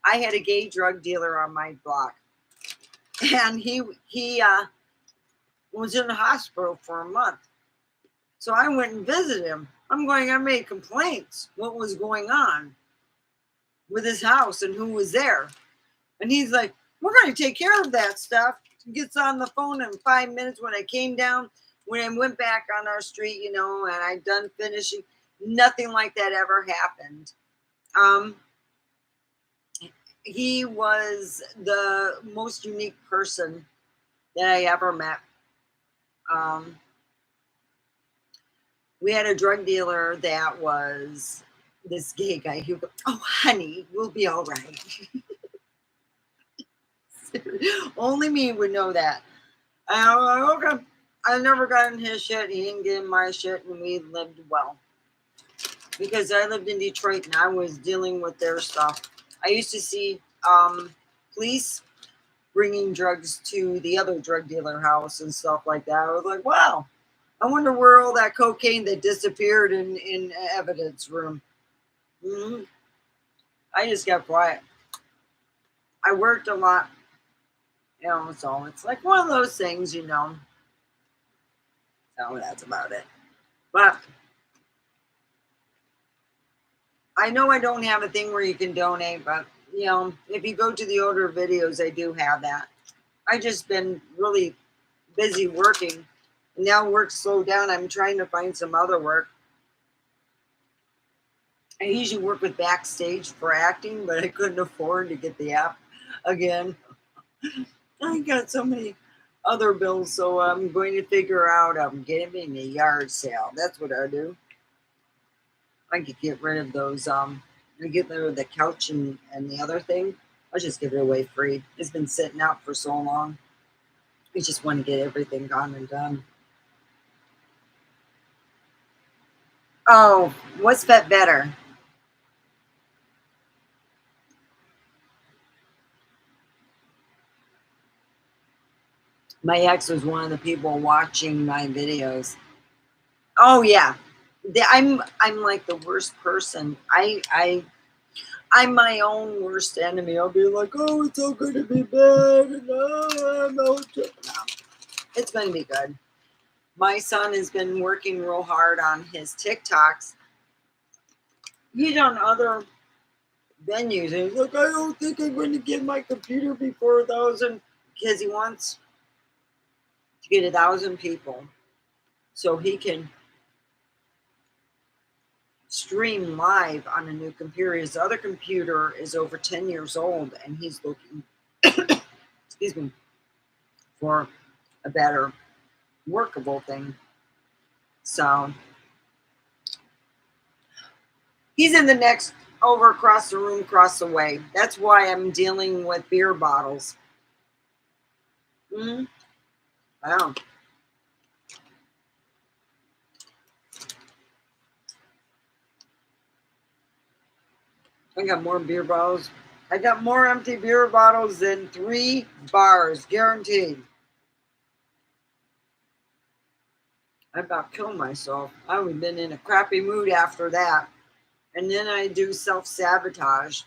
I had a gay drug dealer on my block, and he was in the hospital for a month. So I went and visited him. I made complaints. What was going on with his house and who was there? And he's like, we're going to take care of that stuff. He gets on the phone in 5 minutes. When I came down, when I went back on our street, and I done finishing, nothing like that ever happened. He was the most unique person that I ever met. We had a drug dealer that was this gay guy. He would go, oh, honey, we'll be all right. Only me would know that. Okay. I never got in his shit. He didn't get in my shit, and we lived well. Because I lived in Detroit, and I was dealing with their stuff. I used to see police bringing drugs to the other drug dealer house and stuff like that. I was like, wow, I wonder where all that cocaine that disappeared in evidence room. Mm-hmm. I just got quiet. I worked a lot. So it's like one of those things, So that's about it. But I know I don't have a thing where you can donate, but if you go to the older videos, I do have that. I just been really busy working, and now work slowed down. I'm trying to find some other work. I usually work with Backstage for acting, but I couldn't afford to get the app again. I got so many other bills, so I'm going to figure out getting a yard sale. That's what I do. I could get rid of those. I get rid of the couch and the other thing. I'll just give it away free. It's been sitting out for so long. We just want to get everything gone and done. Oh, what's that better? My ex was one of the people watching my videos. Oh yeah. I'm like the worst person. I'm my own worst enemy. I'll be like, oh, it's so good to be bad, and no, it's going to be good. My son has been working real hard on his TikToks. He's on other venues, and he's like, I don't think I'm going to get my computer before 1,000, because he wants to get 1,000 people so he can stream live on a new computer. His other computer is over 10 years old, and he's looking, excuse me, for a better workable thing. So he's in the next over across the room, across the way. That's why I'm dealing with beer bottles. Wow. I got more beer bottles. I got more empty beer bottles than 3 bars, guaranteed. I about killed myself. I would have been in a crappy mood after that. And then I do self-sabotage.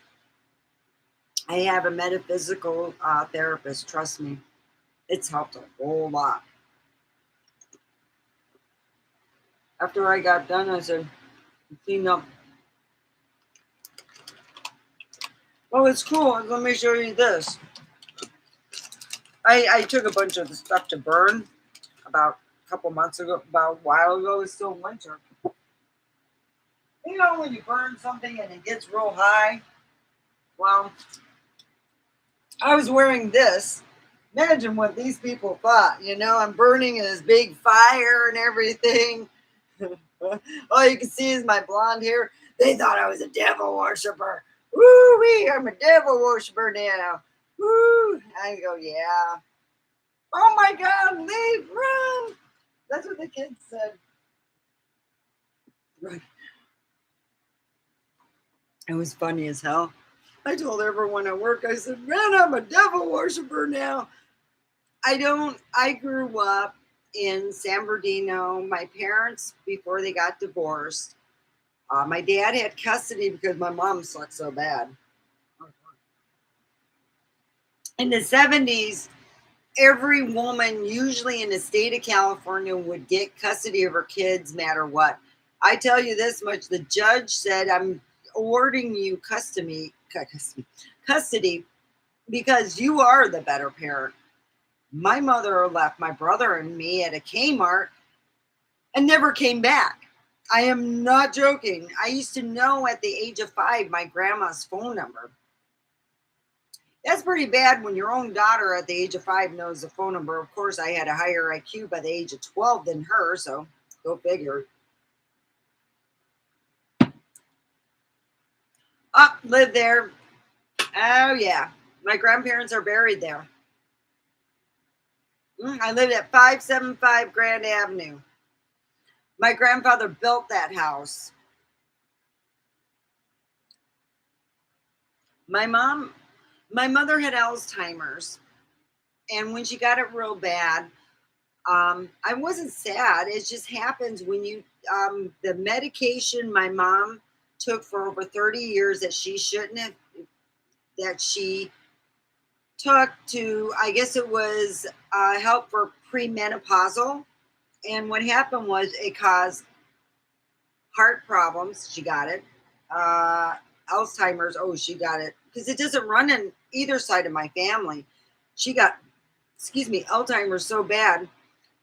I have a metaphysical therapist, trust me. It's helped a whole lot. After I got done, I said, clean up. Oh, it's cool. Let me show you this. I took a bunch of the stuff to burn about a couple months ago, about a while ago. It's still winter. You know when you burn something and it gets real high? Well, I was wearing this. Imagine what these people thought. You know, I'm burning in this big fire and everything. All you can see is my blonde hair. They thought I was a devil worshiper. Woo-wee, I'm a devil worshiper now. Woo! I go, yeah. Oh my God, leave, run. That's what the kids said. Right. It was funny as hell. I told everyone at work, I said, man, I'm a devil worshiper now. I grew up in San Bernardino. My parents, before they got divorced, my dad had custody because my mom sucked so bad. In the 70s, every woman, usually in the state of California, would get custody of her kids, matter what. I tell you this much: the judge said, "I'm awarding you custody because you are the better parent." My mother left my brother and me at a Kmart and never came back. I am not joking. I used to know at the age of 5 my grandma's phone number. That's pretty bad when your own daughter at the age of 5 knows the phone number. Of course, I had a higher IQ by the age of 12 than her, so go figure. Up, lived there. Oh, yeah. My grandparents are buried there. I lived at 575 Grand Avenue. My grandfather built that house. My mother had Alzheimer's, and when she got it real bad, I wasn't sad. It just happens when you the medication my mom took for over 30 years that she shouldn't have, that she took to, I guess it was help for premenopausal. And what happened was it caused heart problems. She got it. Alzheimer's. Oh, she got it because it doesn't run in either side of my family. She got, excuse me, Alzheimer's so bad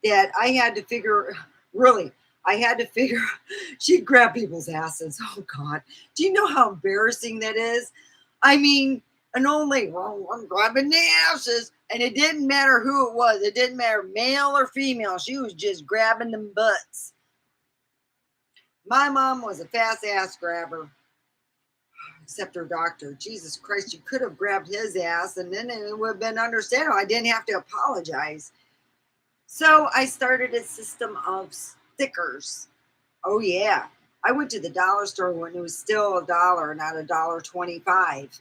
that I had to figure, really, I had to figure, she'd grab people's asses. Oh, God. Do you know how embarrassing that is? I mean, an old lady, well, I'm grabbing the asses. And it didn't matter who it was. It didn't matter male or female. She was just grabbing them butts. My mom was a fast ass grabber, except her doctor. Jesus Christ, you could have grabbed his ass and then it would have been understandable. I didn't have to apologize. So I started a system of stickers. Oh yeah. I went to the dollar store when it was still $1, not $1.25.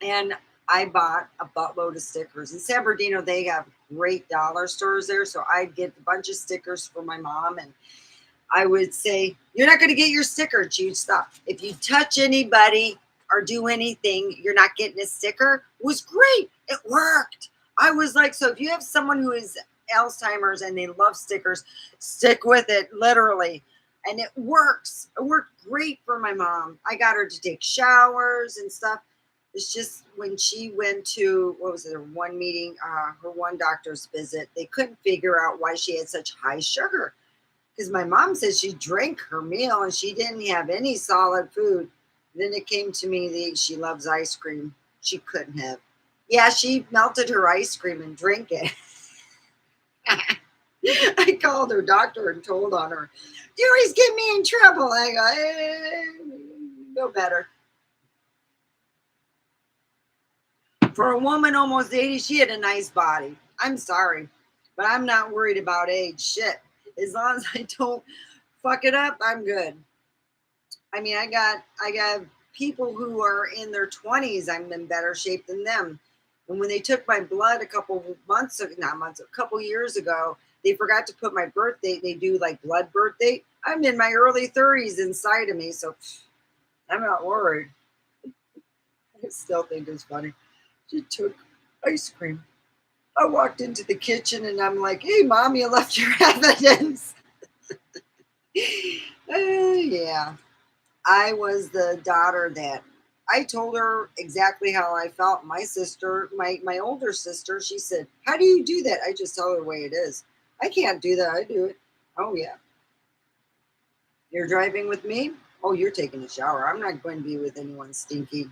And I bought a buttload of stickers. In San Bernardino, they have great dollar stores there. So I'd get a bunch of stickers for my mom, and I would say, "You're not going to get your sticker." She'd stop. "If you touch anybody or do anything, you're not getting a sticker." It was great. It worked. I was like, so if you have someone who is Alzheimer's and they love stickers, stick with it, literally. And it works. It worked great for my mom. I got her to take showers and stuff. It's just when she went to, what was it, her one meeting, her one doctor's visit, they couldn't figure out why she had such high sugar. Because my mom said she drank her meal and she didn't have any solid food. Then it came to me that she loves ice cream. She couldn't have. Yeah, she melted her ice cream and drank it. I called her doctor and told on her. You always get me in trouble. I go, no better. For a woman almost 80, she had a nice body. I'm sorry, but I'm not worried about age. Shit. As long as I don't fuck it up, I'm good. I mean, I got people who are in their 20s. I'm in better shape than them. And when they took my blood a couple years ago, they forgot to put my birth date. They do like blood birth date. I'm in my early 30s inside of me, so I'm not worried. I still think it's funny. She took ice cream. I walked into the kitchen and I'm like, "Hey, Mom, you left your evidence." Yeah. I was the daughter that I told her exactly how I felt. My sister, my older sister, she said, "How do you do that?" I just tell her the way it is. I can't do that. I do it. "Oh, yeah. You're driving with me? Oh, you're taking a shower. I'm not going to be with anyone stinky."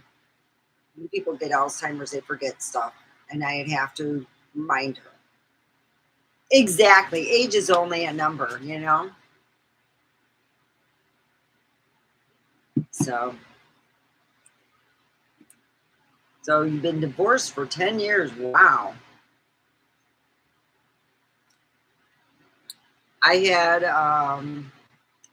When people get Alzheimer's, they forget stuff. And I'd have to remind her. Exactly. Age is only a number, you know? So you've been divorced for 10 years. Wow. I had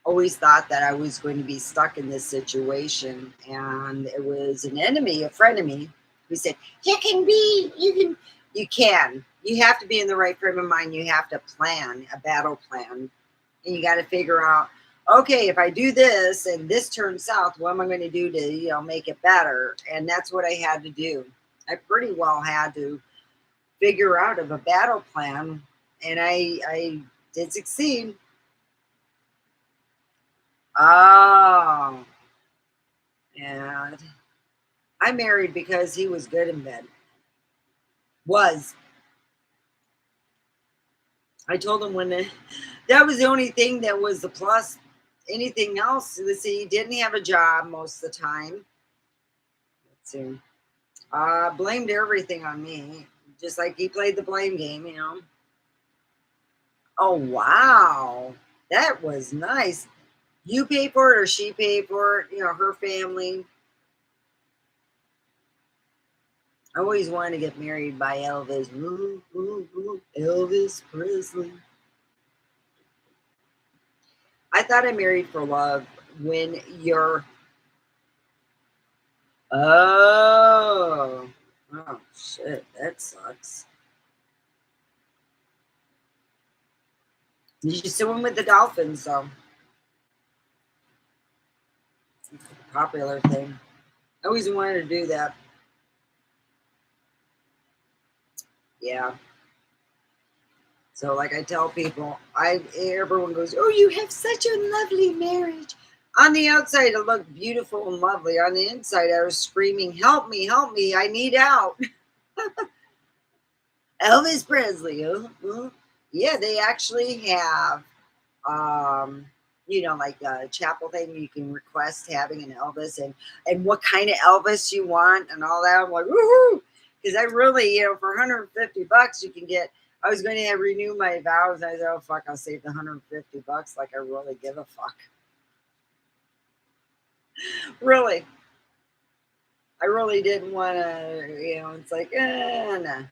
always thought that I was going to be stuck in this situation. And it was an enemy, a friend of me, who said, you can. You have to be in the right frame of mind. You have to plan a battle plan. And you got to figure out, okay, if I do this and this turns south, what am I going to do to, make it better? And that's what I had to do. I pretty well had to figure out of a battle plan, and I did succeed. Oh, and I married because he was good in bed. I told him that was the only thing that was the plus. Anything else, let's see, he didn't have a job most of the time. Let's see. Blamed everything on me, just like he played the blame game. Oh, wow. That was nice. You pay for it or she paid for it, her family. I always wanted to get married by Elvis. Ooh, ooh, ooh, Elvis Presley. I thought I married for love when you're. Oh, shit, that sucks. You should swim with the dolphins, though. Popular thing. I always wanted to do that. Yeah. So, like I tell people, everyone goes, "Oh, you have such a lovely marriage." On the outside, it looked beautiful and lovely. On the inside, I was screaming, "Help me, help me, I need out." Elvis Presley. Yeah, they actually have, like a chapel thing. You can request having an Elvis and what kind of Elvis you want and all that. I'm like, woohoo! Because I really, for $150, you can get. I was going to renew my vows. And I said, "Oh fuck, I'll save the $150. Like I really give a fuck." Really, I really didn't want to. It's like, nah.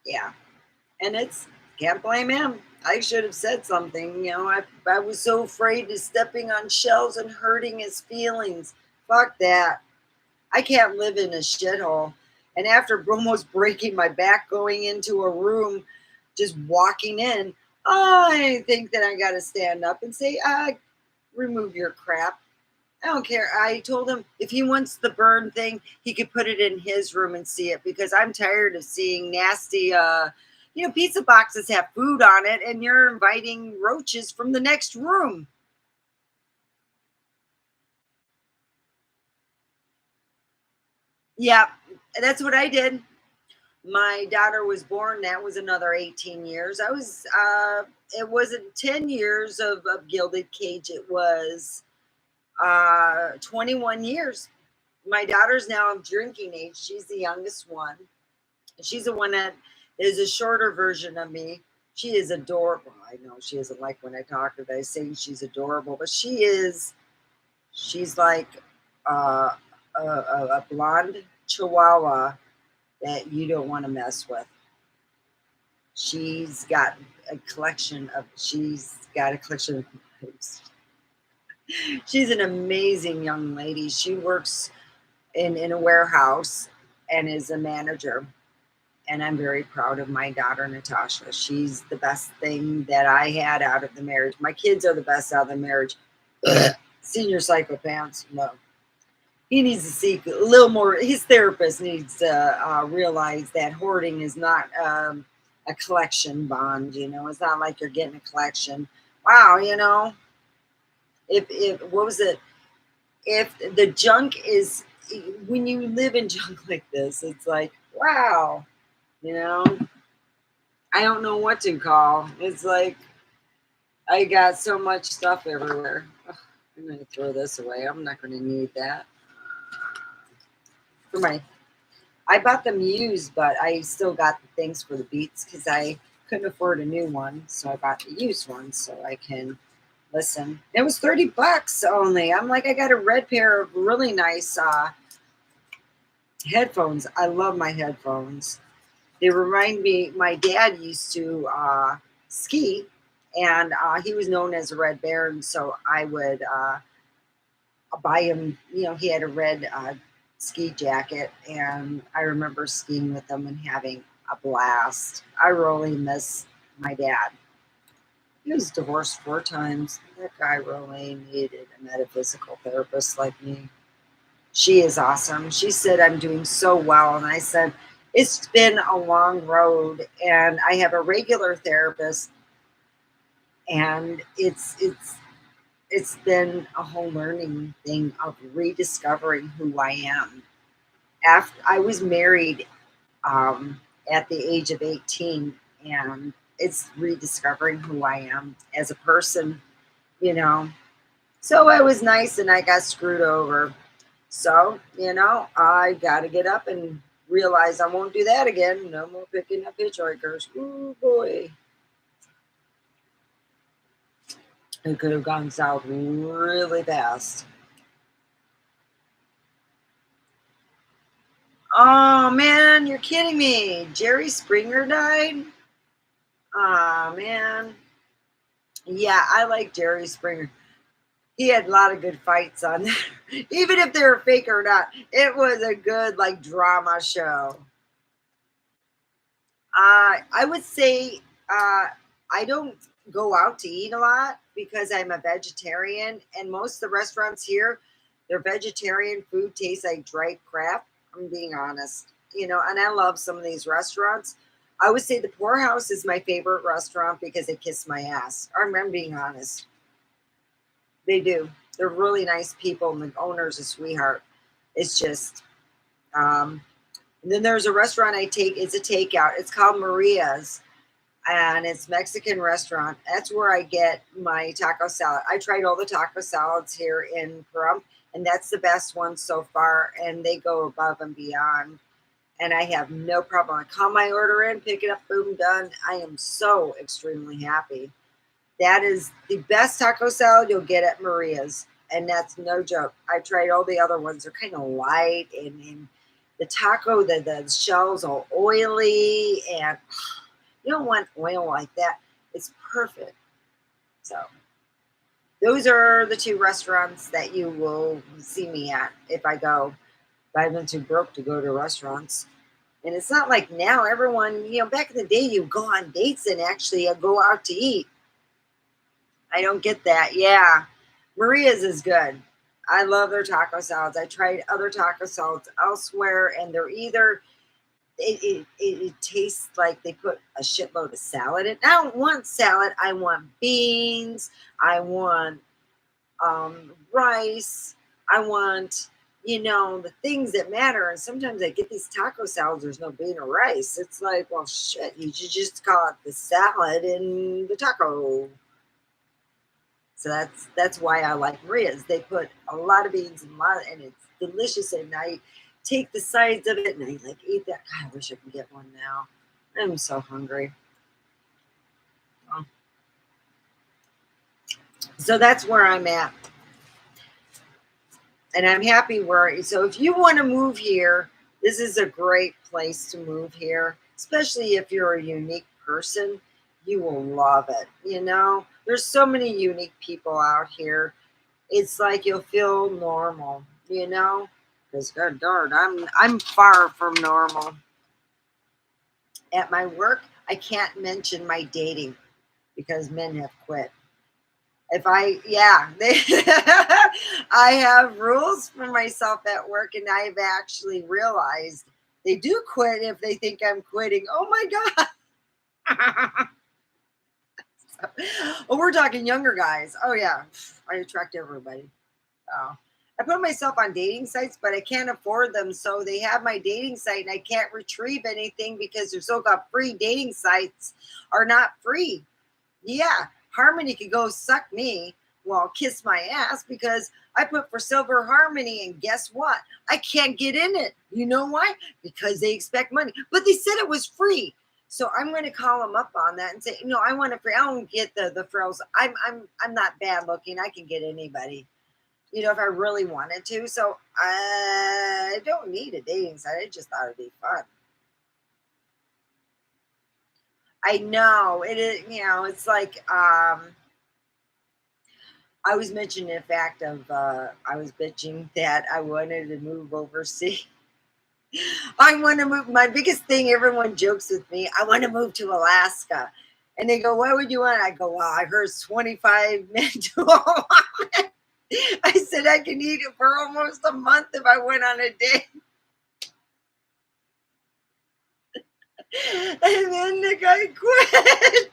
Yeah, and can't blame him. I should have said something. I was so afraid of stepping on shells and hurting his feelings. Fuck that. I can't live in a shithole. And after almost breaking my back going into a room, just walking in, I think that I got to stand up and say, remove your crap. I don't care. I told him if he wants the burn thing, he could put it in his room and see it, because I'm tired of seeing nasty, pizza boxes have food on it and you're inviting roaches from the next room. Yeah, that's what I did. My daughter was born. That was another 18 years. It wasn't 10 years of Gilded Cage. It was 21 years. My daughter's now of drinking age. She's the youngest one. She's the one that is a shorter version of me. She is adorable. I know she doesn't like when I talk to her. I say she's adorable, but she's like a blonde chihuahua that you don't want to mess with. She's got a collection of she's an amazing young lady. She works in a warehouse and is a manager. And I'm very proud of my daughter, Natasha. She's the best thing that I had out of the marriage. My kids are the best out of the marriage. Senior psychopaths, no. He needs to seek a little more. His therapist needs to realize that hoarding is not a collection bond. It's not like you're getting a collection. Wow, if what was it? If the junk is, when you live in junk like this, it's like, wow, you know, I don't know what to call. It's like I got so much stuff everywhere. Ugh, I'm going to throw this away. I'm not going to need that. I bought them used, but I still got the things for the Beats because I couldn't afford a new one. So I bought the used one so I can listen. It was $30 only. I'm like, I got a red pair of really nice headphones. I love my headphones. They remind me, my dad used to ski, and he was known as a Red Baron. So I would buy him, he had a red ski jacket, and I remember skiing with him and having a blast. I really miss my dad. He was divorced 4 times. That guy really needed a metaphysical therapist like me. She is awesome. She said I'm doing so well, and I said it's been a long road, and I have a regular therapist, and it's been a whole learning thing of rediscovering who I am. After I was married at the age of 18, and it's rediscovering who I am as a person, you know. So I was nice and I got screwed over. So, I got to get up and realize I won't do that again. No more picking up hitchhikers. Ooh, boy. It could have gone south really fast. Oh, man, you're kidding me. Jerry Springer died? Oh, man. Yeah, I like Jerry Springer. He had a lot of good fights on there. Even if they were fake or not, it was a good, like, drama show. I would say I don't go out to eat a lot because I'm a vegetarian, and most of the restaurants here, their vegetarian food tastes like dried crap. I'm being honest, and I love some of these restaurants. I would say the Poorhouse is my favorite restaurant because they kiss my ass. I'm being honest. They do. They're really nice people, and the owner's a sweetheart. It's just, and then there's a restaurant I take. It's a takeout. It's called Maria's, and it's Mexican restaurant. That's where I get my taco salad. I tried all the taco salads here in Pahrump, and that's the best one so far. And they go above and beyond. And I have no problem. I call my order in, pick it up, boom, done. I am so extremely happy. That is the best taco salad you'll get at Maria's. And that's no joke. I tried all the other ones. They're kind of light, and the taco, the shells are oily, and you don't want oil like that. It's perfect. So those are the 2 restaurants that you will see me at if I go. But I've been too broke to go to restaurants. And it's not like now everyone, back in the day, you go on dates and actually go out to eat. I don't get that. Yeah. Maria's is good. I love their taco salads. I tried other taco salads elsewhere, and they're either it tastes like they put a shitload of salad in. I don't want salad. I want beans. I want rice. I want the things that matter. And sometimes I get these taco salads. There's no bean or rice. It's like, well, shit. You should just call it the salad and the taco. So that's why I like Maria's. They put a lot of beans and it's delicious. And I take the sides of it and I like eat that. God, I wish I could get one now. I'm so hungry. Oh. So that's where I'm at. And I'm happy so if you want to move here, this is a great place to move here, especially if you're a unique person. You will love it. There's so many unique people out here. It's like you'll feel normal, because god darn, I'm far from normal. At my work, I can't mention my dating because men have quit. I have rules for myself at work, and I've actually realized they do quit if they think I'm quitting. Oh my God. Well, we're talking younger guys. Oh yeah, I attract everybody. Oh. I put myself on dating sites, but I can't afford them. So they have my dating site and I can't retrieve anything because their so-called free dating sites are not free. Yeah, Harmony could go suck me. Well, kiss my ass because I put for Silver Harmony, and guess what? I can't get in it. You know why? Because they expect money. But they said it was free. So I'm going to call them up on that and say, no, I want it free. I don't get the frills. I'm not bad looking. I can get anybody. If I really wanted to. So I don't need a dating site. I just thought it'd be fun. I know it is, it's like, I was mentioning the fact of, I was bitching that I wanted to move overseas. I want to move. My biggest thing, everyone jokes with me, I want to move to Alaska. And they go, why would you want? I go, well, I heard 25 men to a woman. I said I can eat it for almost a month if I went on a date. And then the guy quit.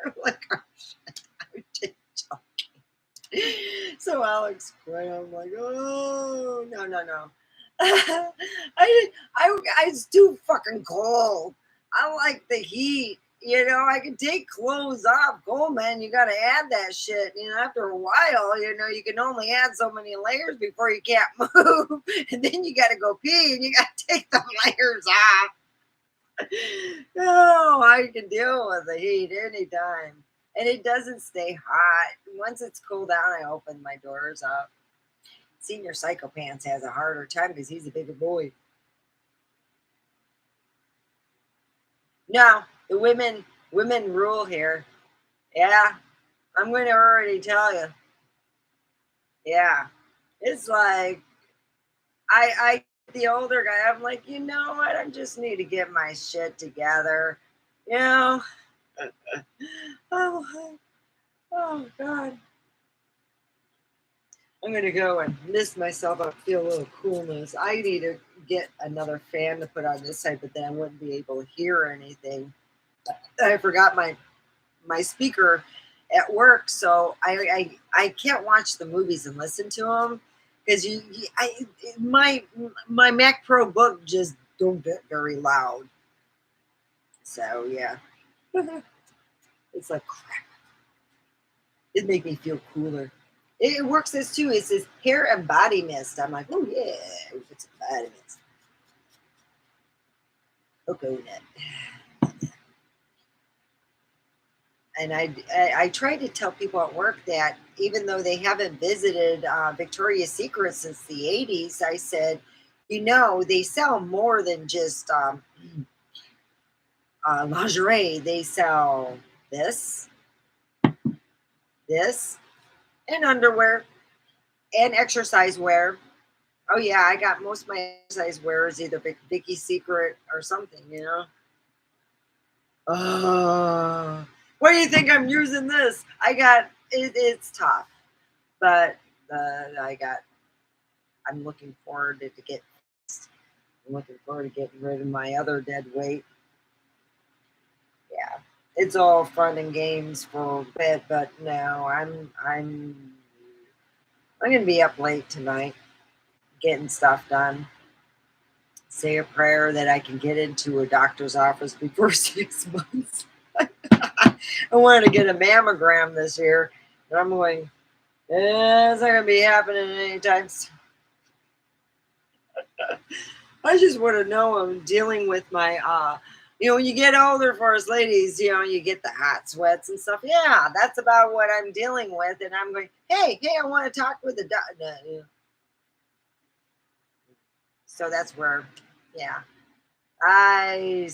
I'm like, oh shit, I'm just joking. So Alex quit. I'm like, oh no. It's too fucking cold. I like the heat. I can take clothes off. Cold, man, you got to add that shit. After a while, you can only add so many layers before you can't move. And then you got to go pee and you got to take the layers off. No, I can deal with the heat anytime. And it doesn't stay hot. Once it's cooled down, I open my doors up. Senior Psychopants has a harder time because he's a bigger boy. No, the women rule here. Yeah, I'm going to already tell you. Yeah, it's like I the older guy. I'm like, you know what? I just need to get my shit together. Oh God. I'm going to go and mist myself up, feel a little coolness. I need to get another fan to put on this side, but then I wouldn't be able to hear anything. I forgot my speaker at work, so I can't watch the movies and listen to them because my Mac Pro book just don't get very loud. So yeah, it's like crap. It make me feel cooler. It works as too. It says hair and body mist. I'm like, oh yeah, it's a body mist. Coconut. And I try to tell people at work that even though they haven't visited Victoria's Secret since the 80s, I said, they sell more than just lingerie. They sell this, and underwear, and exercise wear. Oh yeah, I got most of my exercise wear is either Vicky's Secret or something, you know. Oh, what do you think I'm using this? I got it, it's tough, but I got. I'm looking forward to get. I'm looking forward to getting rid of my other dead weight. Yeah, it's all fun and games for a bit, but no, I'm gonna be up late tonight getting stuff done. Say a prayer that I can get into a doctor's office before 6 months. I wanted to get a mammogram this year, and I'm going, it's not gonna be happening anytime soon. I just want to know I'm dealing with my when you get older for us ladies, you get the hot sweats and stuff. Yeah, that's about what I'm dealing with. And I'm going, hey, I want to talk with the doctor. So that's where, yeah, I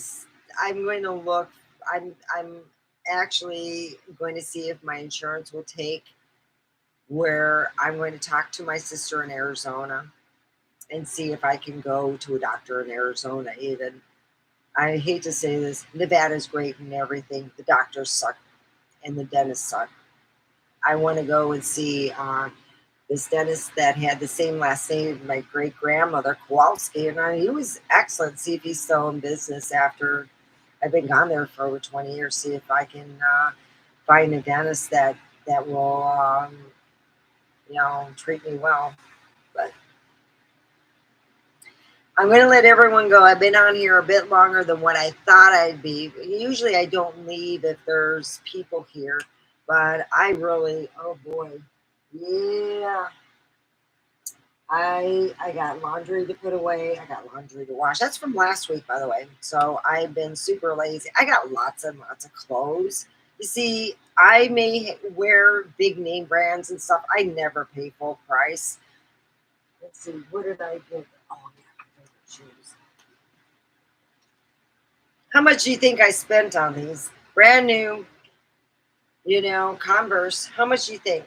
I'm going to look. I'm actually going to see if my insurance will take where I'm going to talk to my sister in Arizona and see if I can go to a doctor in Arizona even. I hate to say this, Nevada's great and everything. The doctors suck and the dentists suck. I want to go and see this dentist that had the same last name as my great grandmother, Kowalski, and he was excellent. See if he's still in business after I've been gone there for over 20 years. See if I can find a dentist that will treat me well. But I'm going to let everyone go. I've been on here a bit longer than what I thought I'd be. Usually I don't leave if there's people here, but I really, oh boy, yeah. I got laundry to put away. I got laundry to wash. That's from last week, by the way. So I've been super lazy. I got lots and lots of clothes. You see, I may wear big name brands and stuff. I never pay full price. Let's see, what did I get? Oh, yeah, my favorite shoes. How much do you think I spent on these? Brand new, Converse. How much do you think?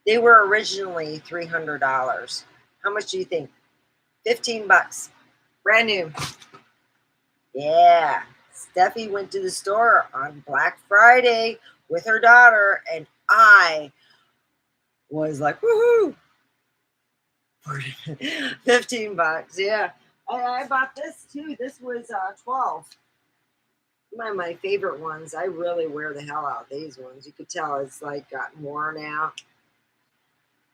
They were originally $300. How much do you think? $15. Brand new. Yeah. Steffi went to the store on Black Friday with her daughter, and I was like, woohoo! $15. Yeah. I bought this too. This was 12. One of my favorite ones. I really wear the hell out of these ones. You could tell it's like gotten worn out.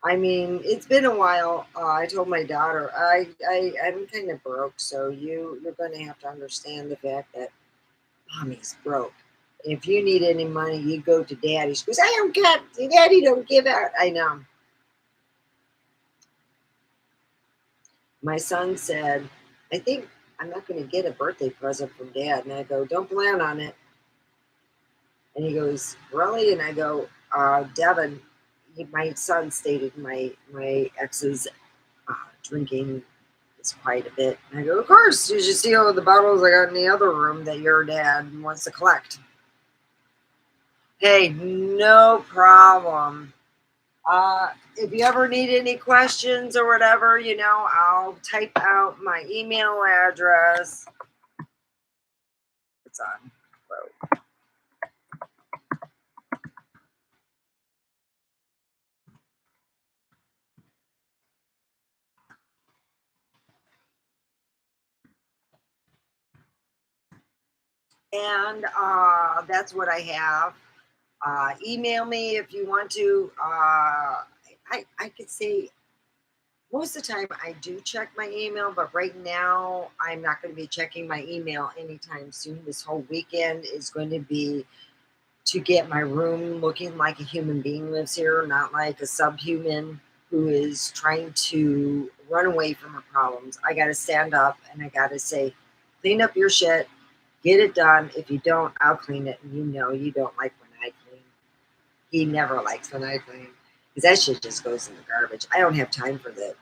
I mean, it's been a while. I told my daughter, I'm kind of broke, so you're going to have to understand the fact that mommy's broke. If you need any money, you go to daddy. She goes, I don't get, daddy don't give out. I know. My son said, I think I'm not going to get a birthday present from dad. And I go, don't plan on it. And he goes, really? And I go, Devin, my son stated my ex's drinking is quite a bit. And I go, of course, you should see all the bottles I got in the other room that your dad wants to collect. Hey, no problem. If you ever need any questions or whatever, I'll type out my email address. It's on. And that's what I have. Email me if you want to. I could say most of the time I do check my email, but right now I'm not going to be checking my email anytime soon. This whole weekend is going to be to get my room looking like a human being lives here, not like a subhuman who is trying to run away from her problems. I got to stand up and I got to say, clean up your shit, get it done. If you don't, I'll clean it. And you don't like when I clean. He never likes when I clean because that shit just goes in the garbage. I don't have time for that.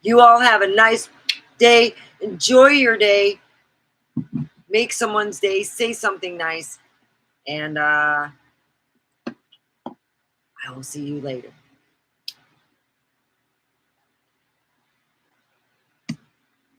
You all have a nice day. Enjoy your day. Make someone's day. Say something nice. And I will see you later.